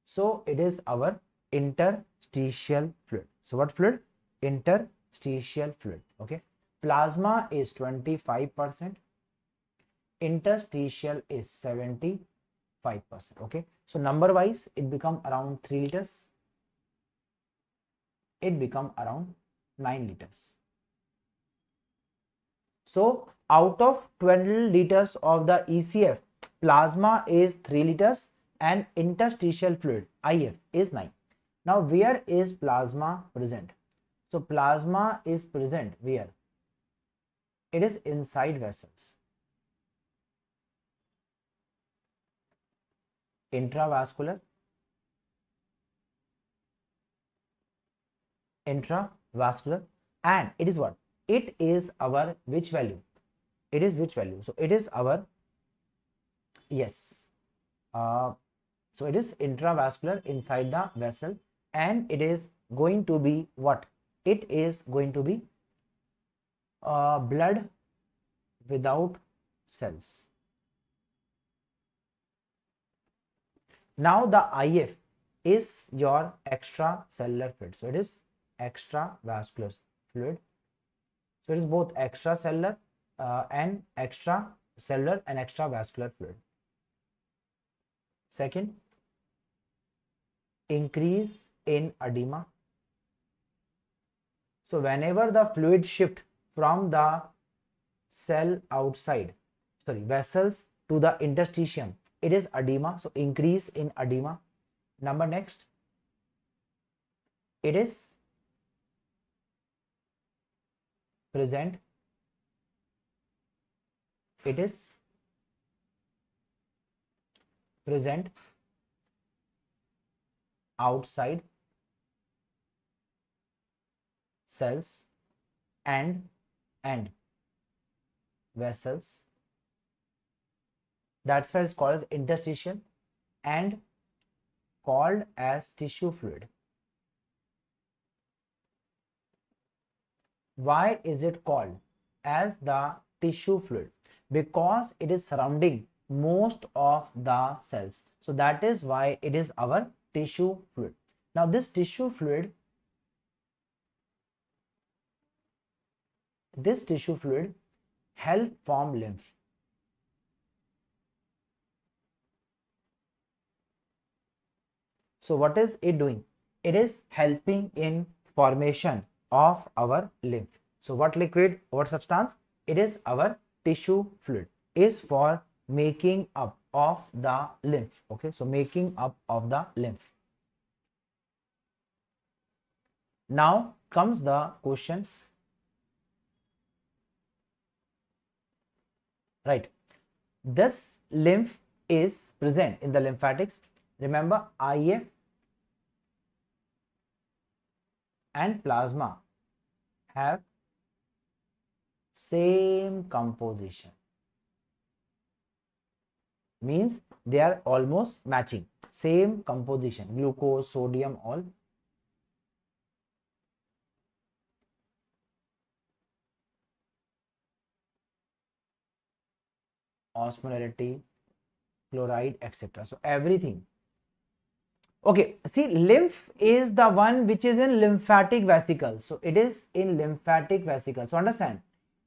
So it is our interstitial fluid. So what fluid? Interstitial fluid. Okay. Plasma is 25%. Interstitial is 75%. Okay. So number wise, it become around 3 liters. It become around 9 liters. So out of 12 liters of the ECF, plasma is 3 liters and interstitial fluid IF is 9. Now where is plasma present? So plasma is present where? It is inside vessels. Intravascular, and it is what? It is our which value? It is which value? So it is our, yes, so it is intravascular, inside the vessel, and it is going to be what? It is going to be blood without cells. Now the IF is your extracellular fluid. So it is extravascular fluid. So it is both extracellular and extravascular fluid. Second, increase in edema. So whenever the fluid shift from the cell outside, vessels to the interstitium, it is edema. So increase in edema. Number next, it is present. It is present outside cells and vessels. That's why it's called as interstitial and called as tissue fluid. Why is it called as the tissue fluid? Because it is surrounding most of the cells. So that is why it is our tissue fluid. Now this tissue fluid help form lymph. So what is it doing? It is helping in formation of our lymph. So what liquid, what substance? It is our tissue fluid, is for making up of the lymph. Okay, so making up of the lymph. Now comes the question, right? This lymph is present in the lymphatics. Remember, IF and plasma have same composition, means they are almost matching, same composition, glucose, sodium, all. Osmolarity, chloride, etc. So everything. Okay, see, lymph is the one which is in lymphatic vesicles. So it is in lymphatic vesicles. So understand,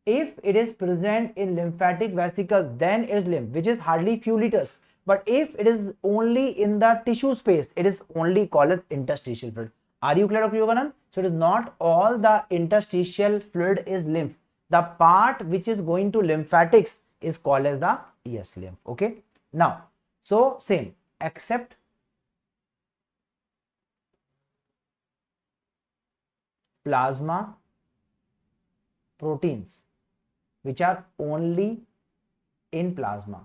if it is present in lymphatic vesicles, then it is lymph, which is hardly few liters. But if it is only in the tissue space, it is only called as interstitial fluid. Are you clear, Dr. Yoganand? So it is not all the interstitial fluid is lymph. The part which is going to lymphatics is called as the lymph. Okay. Now, so same. except plasma proteins which are only in plasma.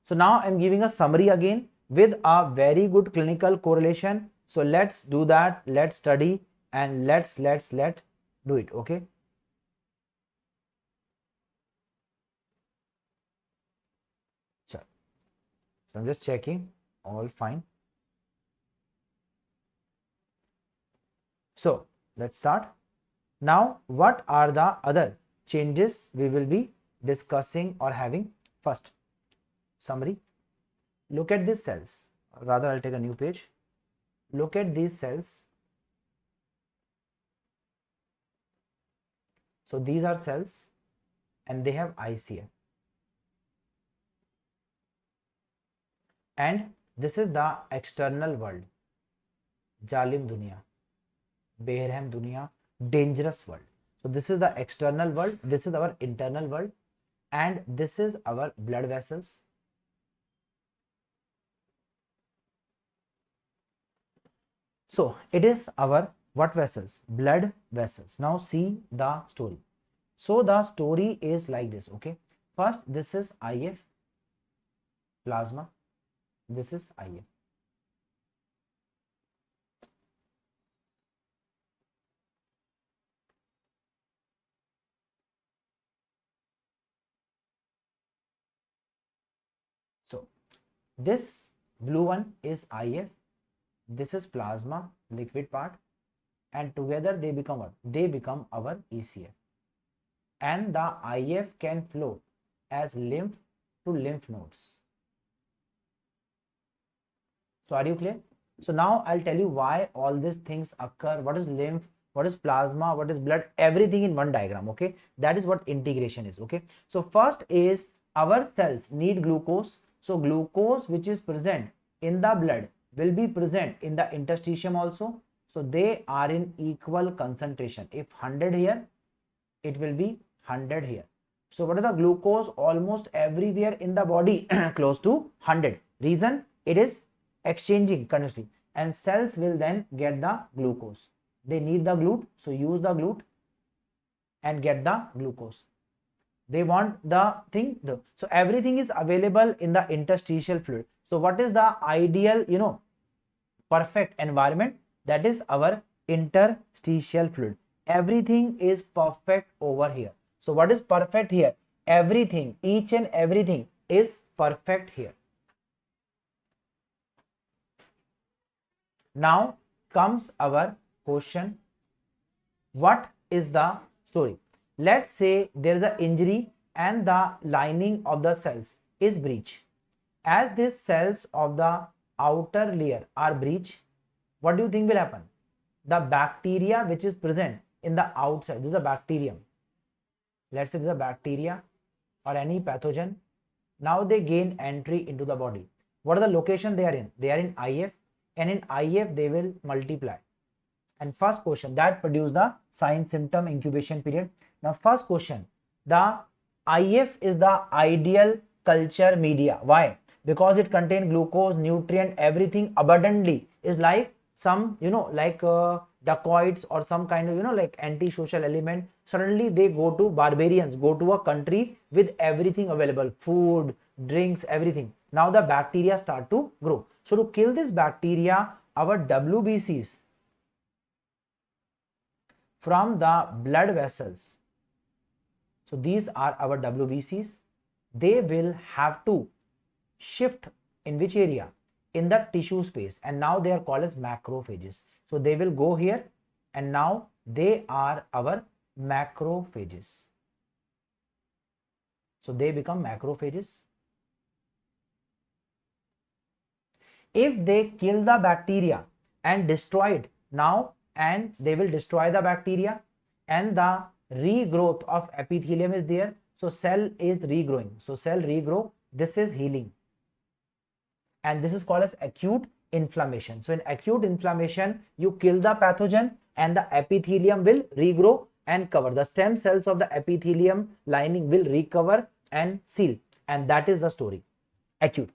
So now I'm giving a summary again with a very good clinical correlation. So let's do that, let's study, and let's do it. Okay. So I'm just checking, all fine. So let's start. Now what are the other changes we will be discussing or having? First, summary. Look at these cells, rather I'll take a new page. Look at these cells. So these are cells and they have ICF, and this is the external world. Jalim Dunya, Behrem Dunya, dangerous world. So this is the external world, this is our internal world, and this is our blood vessels. So it is our what vessels? Blood vessels. Now see the story. So the story is like this. Okay. First, this is IF, plasma. This is IF. So this blue one is IF. This is plasma, liquid part, and together they become what? They become our ECF. And the IF can flow as lymph to lymph nodes. So are you clear? So now I'll tell you why all these things occur. What is lymph? What is plasma? What is blood? Everything in one diagram. Okay. That is what integration is. Okay. So first is our cells need glucose. So glucose which is present in the blood will be present in the interstitium also. So they are in equal concentration. If 100 here, it will be 100 here. So what is the glucose? Almost everywhere in the body close to 100. Reason? It is exchanging continuously, and cells will then get the glucose. They need the GLUT, so use the GLUT and get the glucose. They want the thing. So everything is available in the interstitial fluid. So what is the ideal, perfect environment? That is our interstitial fluid. Everything is perfect over here. So what is perfect here? Everything, each and everything is perfect here. Now comes our question. What is the story? Let's say there is an injury and the lining of the cells is breached. As these cells of the outer layer are breached, what do you think will happen? The bacteria which is present in the outside, this is a bacterium. Let's say this is a bacteria or any pathogen. Now they gain entry into the body. What are the location they are in? They are in IF, and in IF they will multiply. And first question that produce the sign, symptom, incubation period. Now first question, the IF is the ideal culture media. Why? Because it contains glucose, nutrient, everything abundantly. Is like some, dacoits or some kind of, like anti-social element. Suddenly they go to barbarians, go to a country with everything available, food, drinks, everything. Now the bacteria start to grow. So to kill this bacteria, our WBCs from the blood vessels, so these are our WBCs, they will have to shift in which area? In the tissue space, and now they are called as macrophages. So they will go here, and now they are our macrophages. So they become macrophages. If they kill the bacteria and destroy it now, and they will destroy the bacteria, and the regrowth of epithelium is there. So cell is regrowing. So cell regrow. This is healing. And this is called as acute inflammation. So in acute inflammation, you kill the pathogen and the epithelium will regrow and cover. The stem cells of the epithelium lining will recover and seal. and that is the story, acute.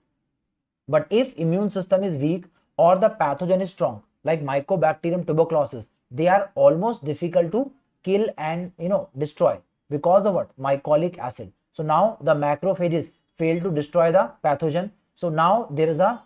But if immune system is weak or the pathogen is strong, like Mycobacterium tuberculosis, they are almost difficult to kill and destroy because of what? Mycolic acid. So now the macrophages fail to destroy the pathogen. So now there is a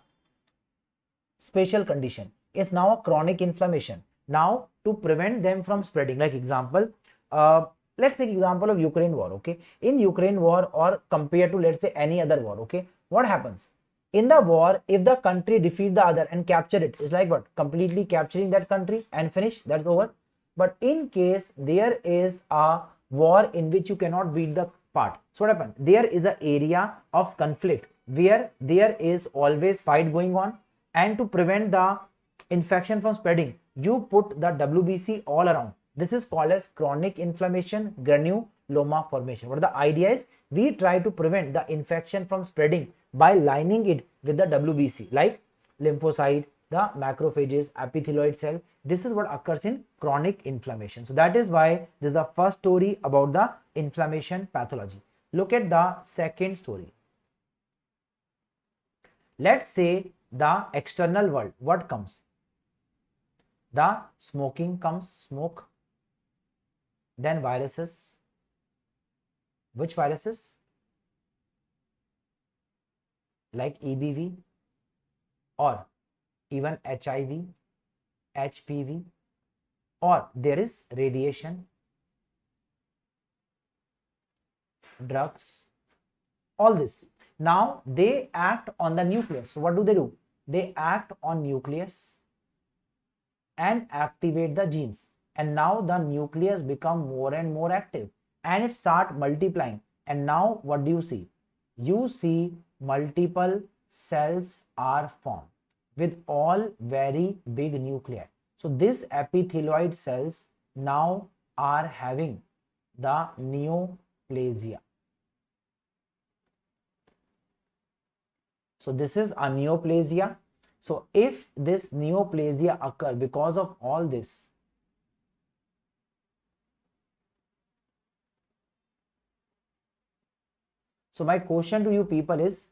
special condition. It's now a chronic inflammation. Now to prevent them from spreading, like example, let's take example of Ukraine war. Okay, in Ukraine war, or compared to let's say any other war, okay, what happens in the war? If the country defeat the other and capture it, it's like what? Completely capturing that country and finish, that's over. But in case there is a war in which you cannot beat the part, so what happens? There is an area of conflict where there is always fight going on, and to prevent the infection from spreading, you put the WBC all around. This is called as chronic inflammation granuloma formation. What the idea is, we try to prevent the infection from spreading by lining it with the WBC, like lymphocyte, the macrophages, epithelioid cell. This is what occurs in chronic inflammation. So that is why this is the first story about the inflammation pathology. Look at the second story. Let's say the external world, what comes? The smoking comes, smoke, then viruses. Which viruses? Like EBV, or even HIV, HPV, or there is radiation, drugs, all this. Now they act on the nucleus. So what do? They act on nucleus and activate the genes, and now the nucleus become more and more active and it start multiplying. And now what do you see? You see multiple cells are formed with all very big nuclei. So these epithelioid cells now are having the neoplasia. So this is a neoplasia. So if this neoplasia occur because of all this, so my question to you people is,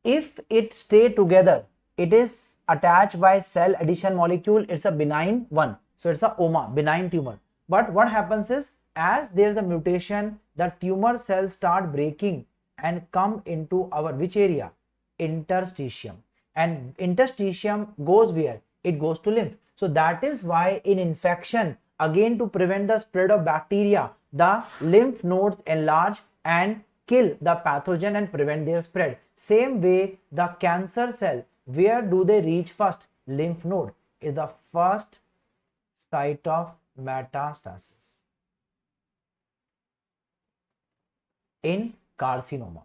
if it stay together, it is attached by cell addition molecule, it's a benign one. So it's a OMA, benign tumor. But what happens is, as there is a mutation, the tumor cells start breaking and come into our which area? Interstitium. And interstitium goes where? It goes to lymph. So that is why in infection, again to prevent the spread of bacteria, the lymph nodes enlarge and kill the pathogen and prevent their spread. Same way the cancer cell, where do they reach first? Lymph node is the first site of metastasis in carcinoma.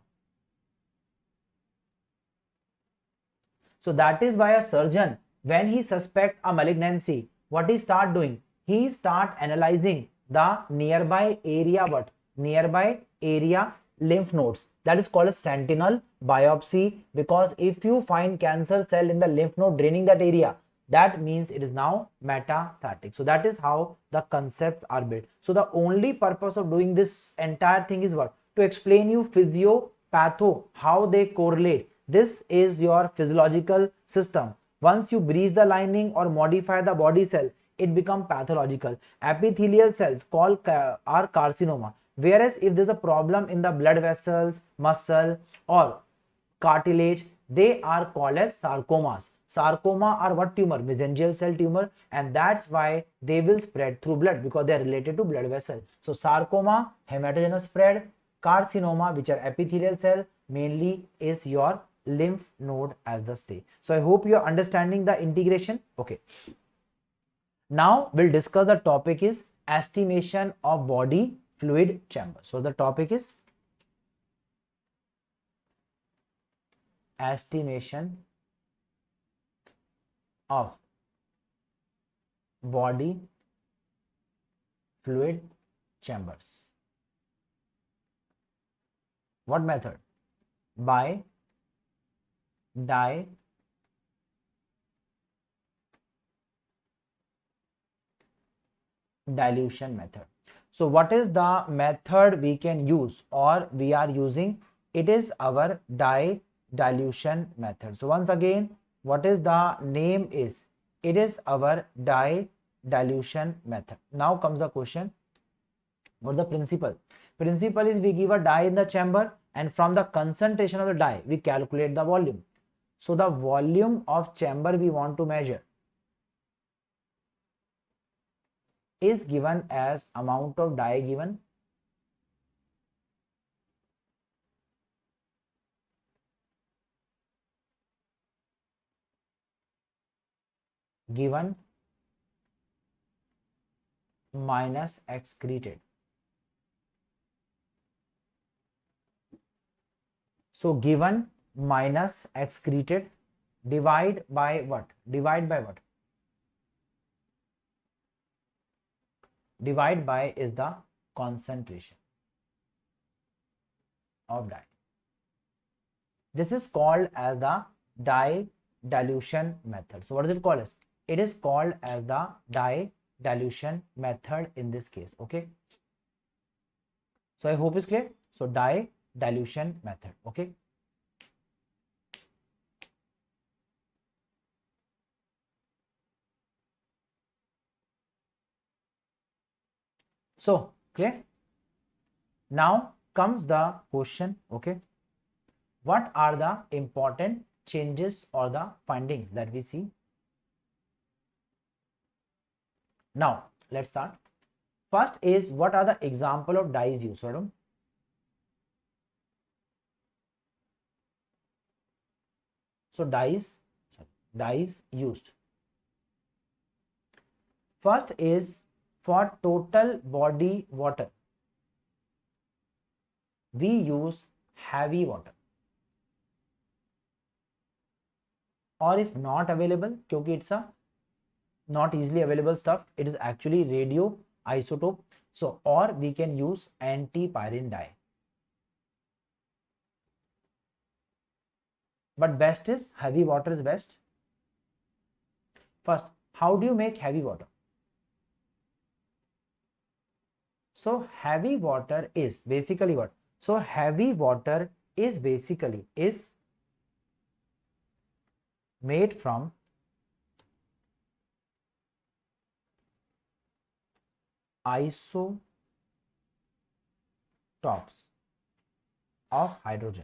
So that is why a surgeon, when he suspect a malignancy, what he start doing? He start analyzing the nearby area, what? Nearby area lymph nodes. That is called a sentinel biopsy, because if you find cancer cell in the lymph node draining that area, that means it is now metastatic. So that is how the concepts are built. So the only purpose of doing this entire thing is what? To explain you physio, patho, how they correlate. This is your physiological system. Once you breach the lining or modify the body cell, it becomes pathological. Epithelial cells are carcinoma. Whereas if there is a problem in the blood vessels, muscle or cartilage, they are called as sarcomas. Sarcoma are what tumor? Mesangial cell tumor, and that's why they will spread through blood, because they are related to blood vessel. So sarcoma, hematogenous spread. Carcinoma, which are epithelial cell, mainly is your lymph node as the stage. So I hope you are understanding the integration. Okay. Now we'll discuss the topic is estimation of body fluid chamber. So the topic is estimation of body fluid chambers. What method? By dilution method. So what is the method we can use, or we are using It is our dye dilution method. So once again, what is the name is? It is our dye dilution method. Now comes the question, what the principle? Principle is we give a dye in the chamber and from the concentration of the dye, we calculate the volume. So the volume of chamber we want to measure is given as amount of dye given minus excreted. So given minus excreted divide by what? Divide by what? Divide by is the concentration of dye. This is called as the dye dilution method. So what is it called as? It is called as the dye dilution method in this case. Okay. So I hope it's clear. So dye dilution method. Okay. So clear. Now comes the question. Okay. What are the important changes or the findings that we see? Now let's start. First is, what are the example of dyes used? So dyes used. First is for total body water, we use heavy water. Or if not available, क्योंकि it's a not easily available stuff, it is actually radio isotope. So or we can use antipyrine dye. But best is heavy water is best. First, how do you make heavy water? So heavy water is basically what? So heavy water is basically made from isotopes of hydrogen.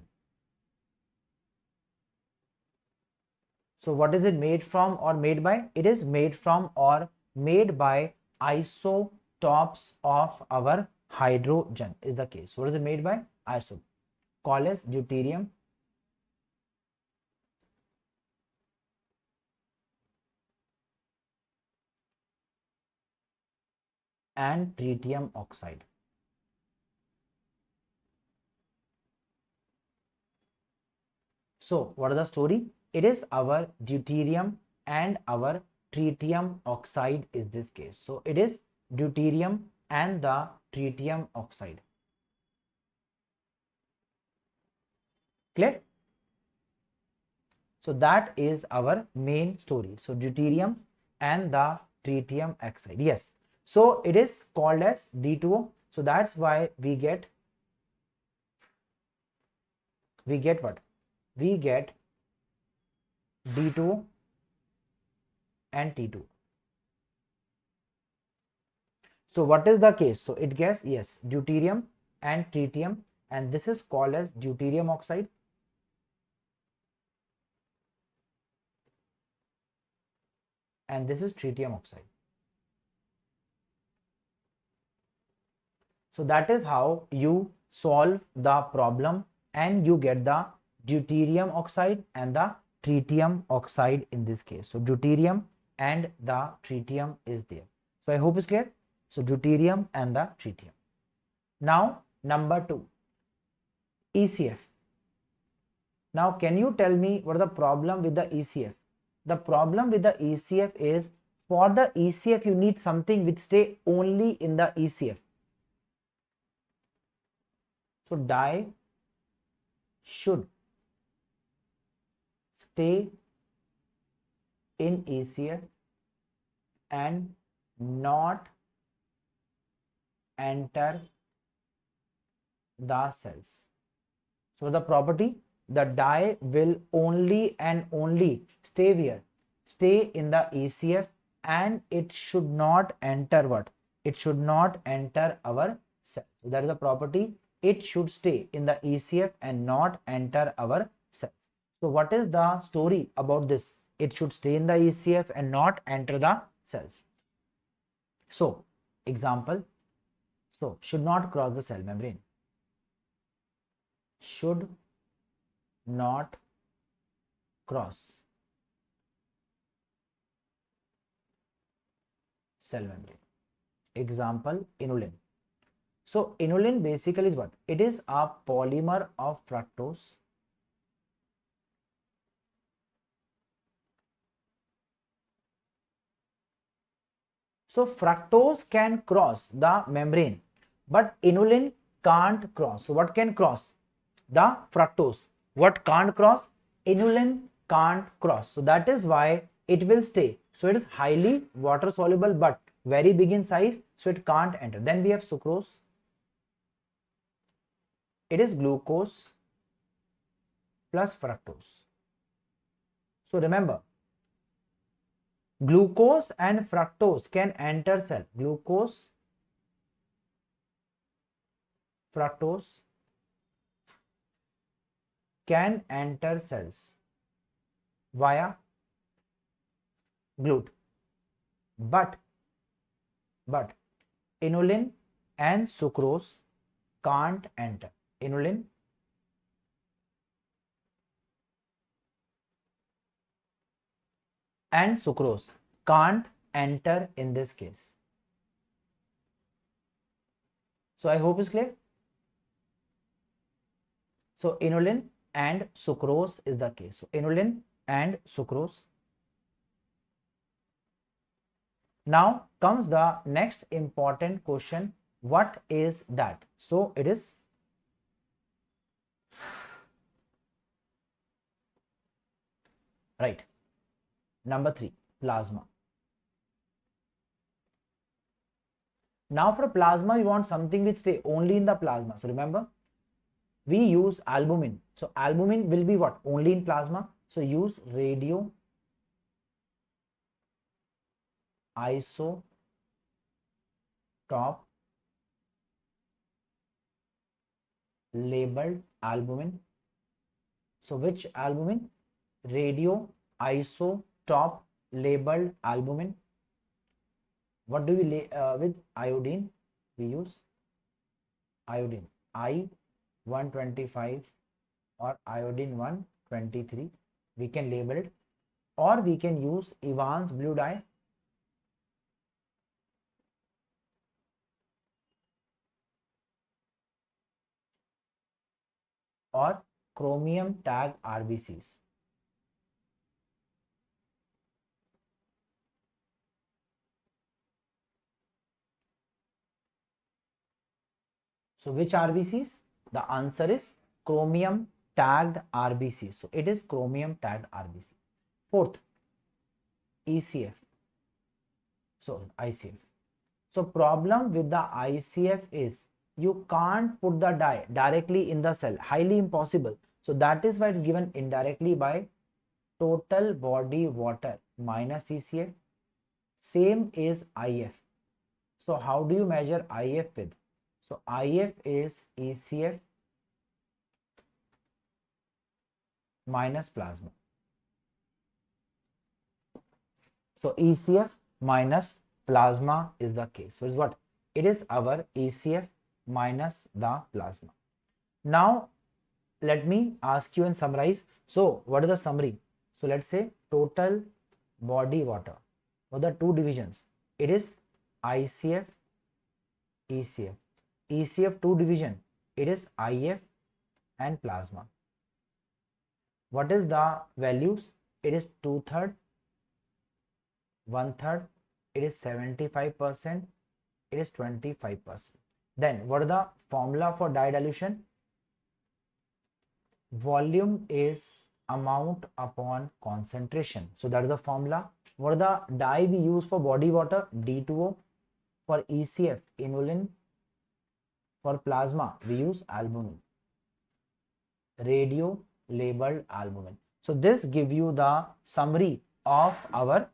So what is it made from or made by? It is made from or made by isotopes of our hydrogen is the case. So what is it made by? Isotope, called as deuterium and tritium oxide. So what is the story? It is our deuterium and our tritium oxide is this case. So it is deuterium and the tritium oxide. Clear? So that is our main story. So deuterium and the tritium oxide. Yes. So it is called as D2O. So that's why we get what? We get D2O and T2. So what is the case? So it gets, yes, deuterium and tritium, and this is called as deuterium oxide. And this is tritium oxide. So that is how you solve the problem and you get the deuterium oxide and the tritium oxide in this case. So deuterium and the tritium is there. So I hope it's clear. So deuterium and the tritium. Now number 2, ECF. Now can you tell me what is the problem with the ECF? The problem with the ECF is, for the ECF you need something which stay only in the ECF. So dye should stay in ECF and not enter the cells. So the property, the dye will only and only stay where? Stay in the ECF, and it should not enter what? It should not enter our cell. So that is the property. It should stay in the ECF and not enter our cells. So what is the story about this? It should stay in the ECF and not enter the cells. So example, so should not cross the cell membrane. Should not cross cell membrane. Example, inulin. So inulin basically is what? It is a polymer of fructose. So fructose can cross the membrane, but inulin can't cross. So what can cross? The fructose. What can't cross? Inulin can't cross. So that is why it will stay. So it is highly water soluble but very big in size, so it can't enter. Then we have sucrose. It is glucose plus fructose. So remember, glucose and fructose can enter cell. Glucose, fructose can enter cells via GLUT. But inulin and sucrose can't enter. Inulin and sucrose can't enter in this case. So I hope it's clear. So inulin and sucrose is the case. So inulin and sucrose. Now comes the next important question. What is that? So it is right. Number 3, plasma. Now for plasma, we want something which stay only in the plasma. So remember, we use albumin. So albumin will be what? Only in plasma. So use radio isotop labeled albumin. So which albumin? Radio isotop labeled albumin. What do we with iodine? We use iodine I-125 or iodine 123. We can label it, or we can use Evans blue dye, or chromium tag RBCs. So which RBCs? The answer is chromium tagged RBCs. So it is chromium tagged RBC. Fourth, ECF. So ICF. So problem with the ICF is you can't put the dye directly in the cell. Highly impossible. So that is why it's given indirectly by total body water minus ECF. Same is IF. So how do you measure IF with? So IF is ECF minus plasma. So ECF minus plasma is the case. So it's what? It is our ECF minus the plasma. Now let me ask you and summarize. So what is the summary? So let's say total body water. What are the two divisions? It is ICF, ECF. ECF 2 division. It is IF and plasma. What is the values? It is 2/3, 1/3. It is 75%. It is 25%. Then what is the formula for dye dilution? Volume is amount upon concentration. So that is the formula. What is the dye we use for body water? D2O. For ECF, inulin. For plasma, we use albumin. radio labeled albumin. So this give you the summary of our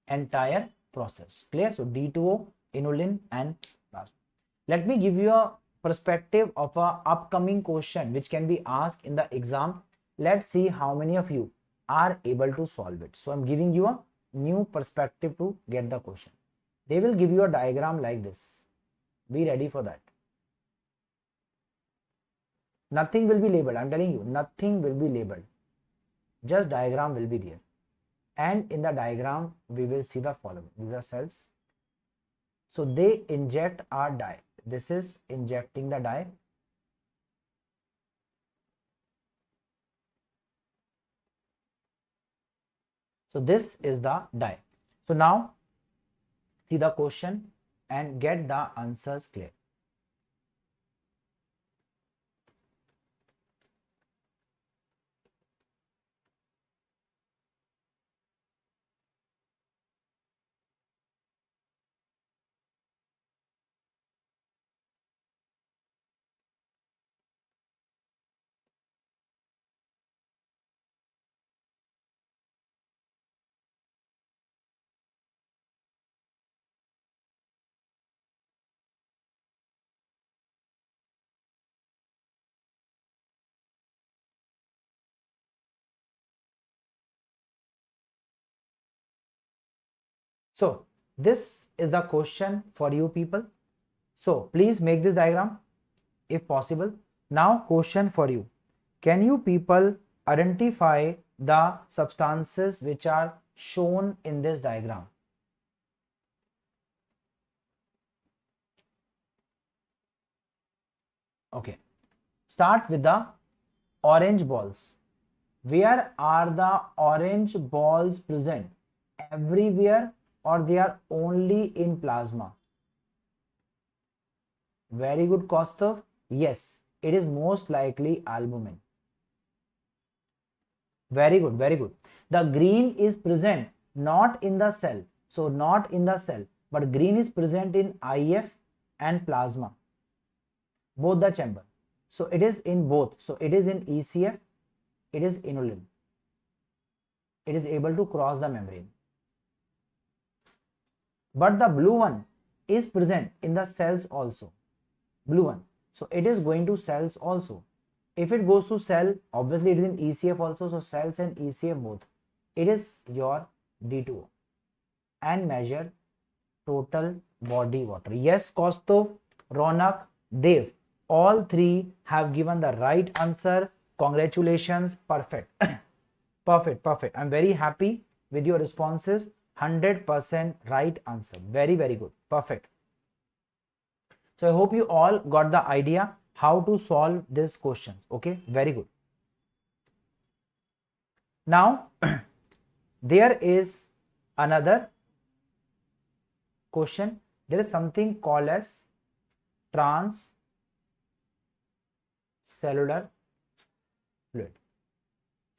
entire process. Clear? So D2O, inulin and plasma. Let me give you a perspective of a upcoming question which can be asked in the exam. Let's see how many of you are able to solve it. So I'm giving you a new perspective to get the question. They will give you a diagram like this. Be ready for that. Nothing will be labeled. I'm telling you, nothing will be labeled. Just diagram will be there. And in the diagram, we will see the following. These are cells. So they inject our dye. This is injecting the dye. So this is the dye. So now see the question and get the answers clear. So this is the question for you people. So please make this diagram if possible. Now question for you. Can you people identify the substances which are shown in this diagram? Okay. Start with the orange balls. Where are the orange balls present? Everywhere, or they are only in plasma? Very good, Kaustav. Yes, it is most likely albumin. Very good, very good. The green is present not in the cell. So not in the cell, but green is present in IF and plasma. Both the chamber. So it is in both. So it is in ECF, it is inulin. It is able to cross the membrane. But the blue one is present in the cells also. Blue one. So it is going to cells also. If it goes to cell, obviously it is in ECF also. So cells and ECF both. It is your D2O. And measure total body water. Yes, Kaustav, Ronak, Dev. All three have given the right answer. Congratulations. Perfect. Perfect. Perfect. I'm very happy with your responses. 100% right answer. Very, very good. Perfect. So I hope you all got the idea how to solve these questions. Okay, very good. Now there is another question. There is something called as transcellular fluid.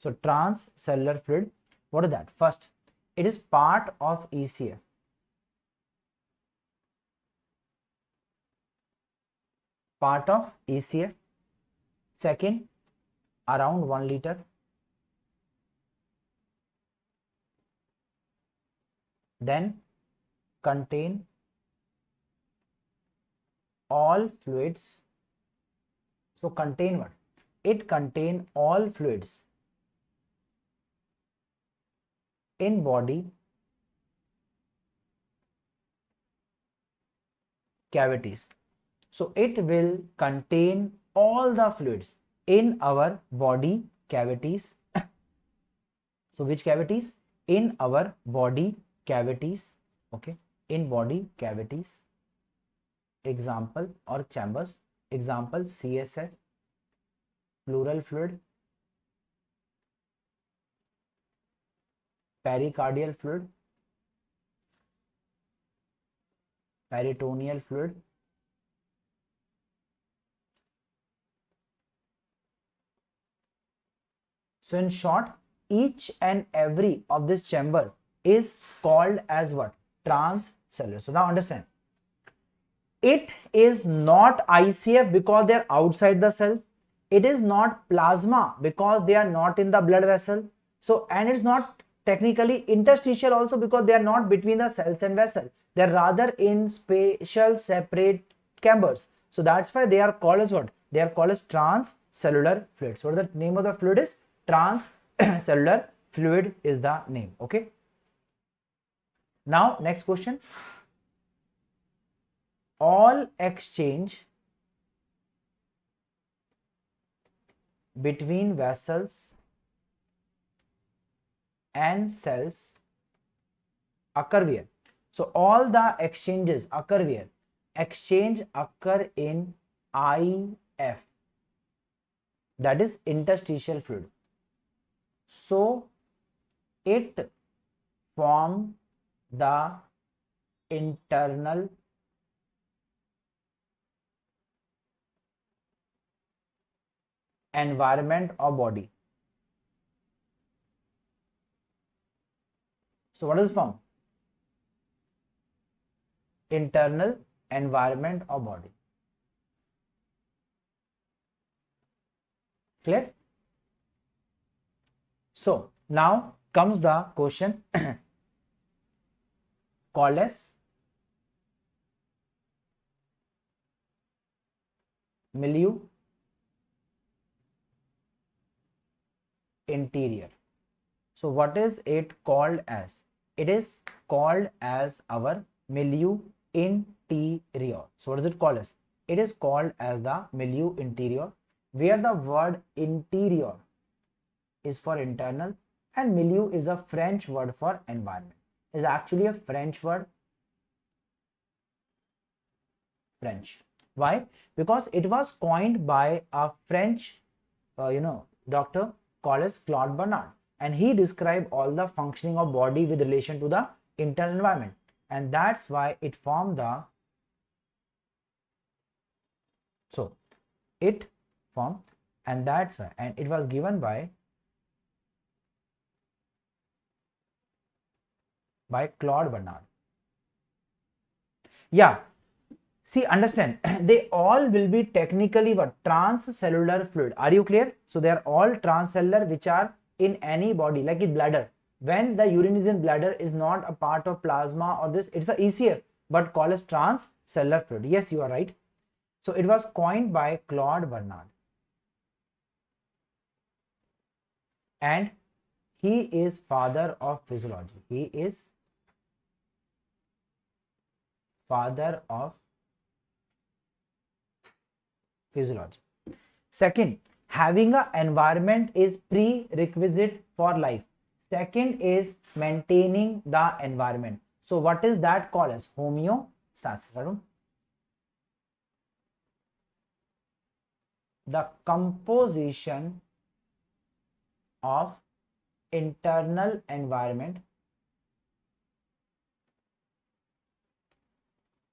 So transcellular fluid, what is that? First, it is part of ECF. Part of ECF. Second, around 1 liter. Then contain all fluids. So contain what? It contain all fluids in body cavities. So it will contain all the fluids in our body cavities. So which cavities? In our body cavities. Okay, in body cavities. Example or chambers. Example CSF, pleural fluid, pericardial fluid, peritoneal fluid, so in short, each and every of this chamber is called as what? Transcellular. So now understand, it is not ICF because they are outside the cell. it is not plasma because they are not in the blood vessel. So, and it's not technically interstitial also because they are not between the cells and vessel. They are rather in spatial separate chambers. So that's why they are called as what? They are called as transcellular fluid. So the name of the fluid is transcellular fluid is the name. Okay. Now next question. All exchange between vessels and cells occur where? So all the exchanges occur where? Exchange occur in IF, that is interstitial fluid. So it forms the internal environment of body. So what is form? Internal environment of body. Clear? So now comes the question called as milieu interior. So what is it called as? It is called as our milieu interior. So what is it called as? It is called as the milieu interior, where the word interior is for internal and milieu is a French word for environment. Is actually a French word. French. Why? Because it was coined by a French, doctor called as Claude Bernard, and he described all the functioning of body with relation to the internal environment, and that's why it formed the. So it formed, and that's why, and it was given by Claude Bernard. Yeah. See, understand, they all will be technically what? Transcellular fluid. Are you clear? So they are all transcellular, which are in any body, like in bladder. When the urine is in bladder, is not a part of plasma or this, it's a ECF, but called as transcellular fluid. Yes, you are right. So it was coined by Claude Bernard, and he is father of physiology. He is father of physiology. Second, having an environment is prerequisite for life. Second is maintaining the environment. So what is that called as? Homeostasis. The composition of internal environment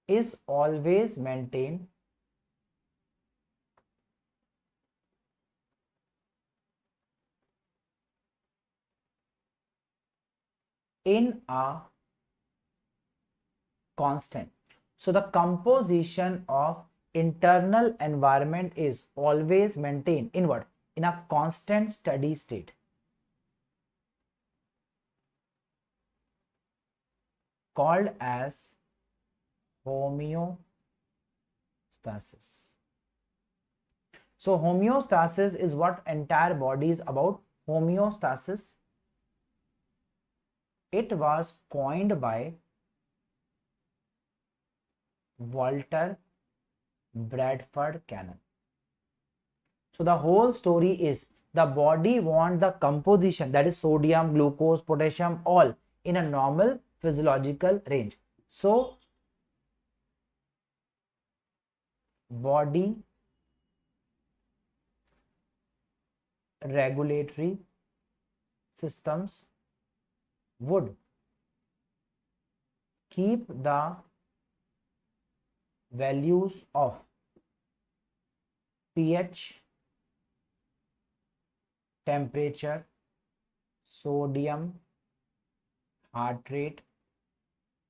is always maintained in a constant. So the composition of internal environment is always maintained in what? In a constant steady state, called as homeostasis. So homeostasis is what entire body is about. Homeostasis, it was coined by Walter Bradford Cannon. So the whole story is the body wants the composition, that is sodium, glucose, potassium, all in a normal physiological range. So body regulatory systems would keep the values of pH, temperature, sodium, heart rate,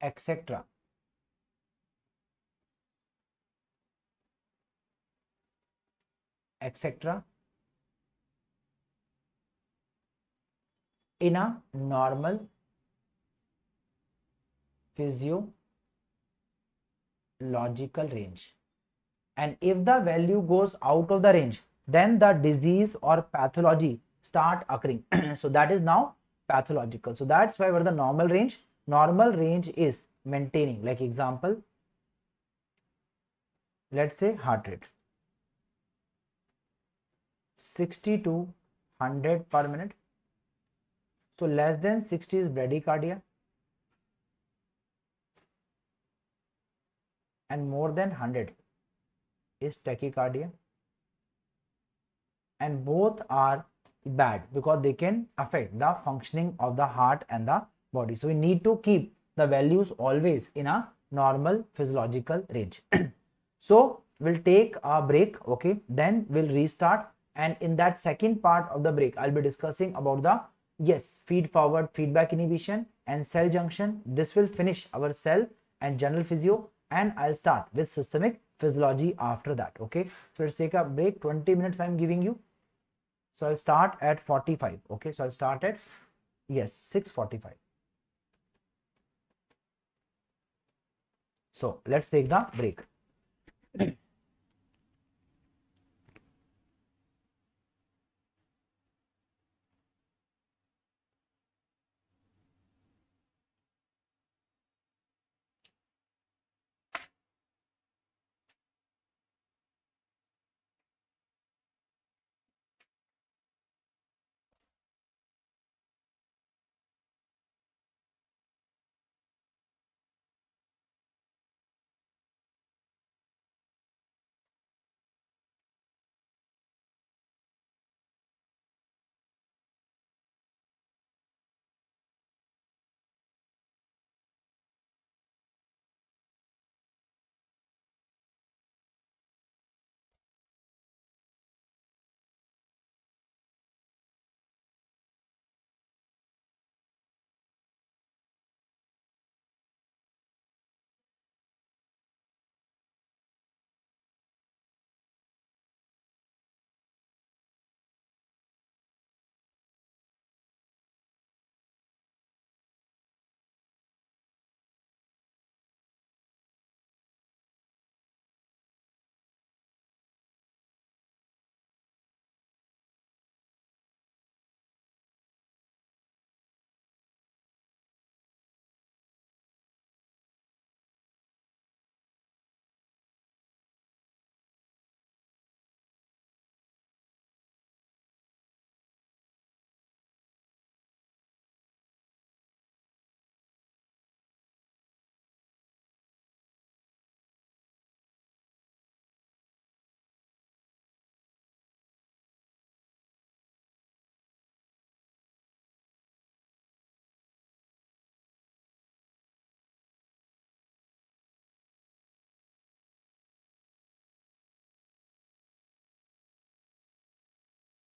etc. etc. in a normal physiological range, and if the value goes out of the range, then the disease or pathology start occurring. So that is now pathological. So that's why what the normal range is maintaining. Like example, let's say heart rate 60 to 100 per minute. So less than 60 is bradycardia and more than 100 is tachycardia, and both are bad because they can affect the functioning of the heart and the body. So we need to keep the values always in a normal physiological range. So we'll take a break, okay, then we'll restart, and in that second part of the break I'll be discussing about the feed forward feedback inhibition and cell junction. This will finish our cell and general physio, and I'll start with systemic physiology after that. Okay, so let's take a break. 20 minutes I'm giving you. So I'll start at 45. Okay, so I'll start at 6:45. So let's take the break.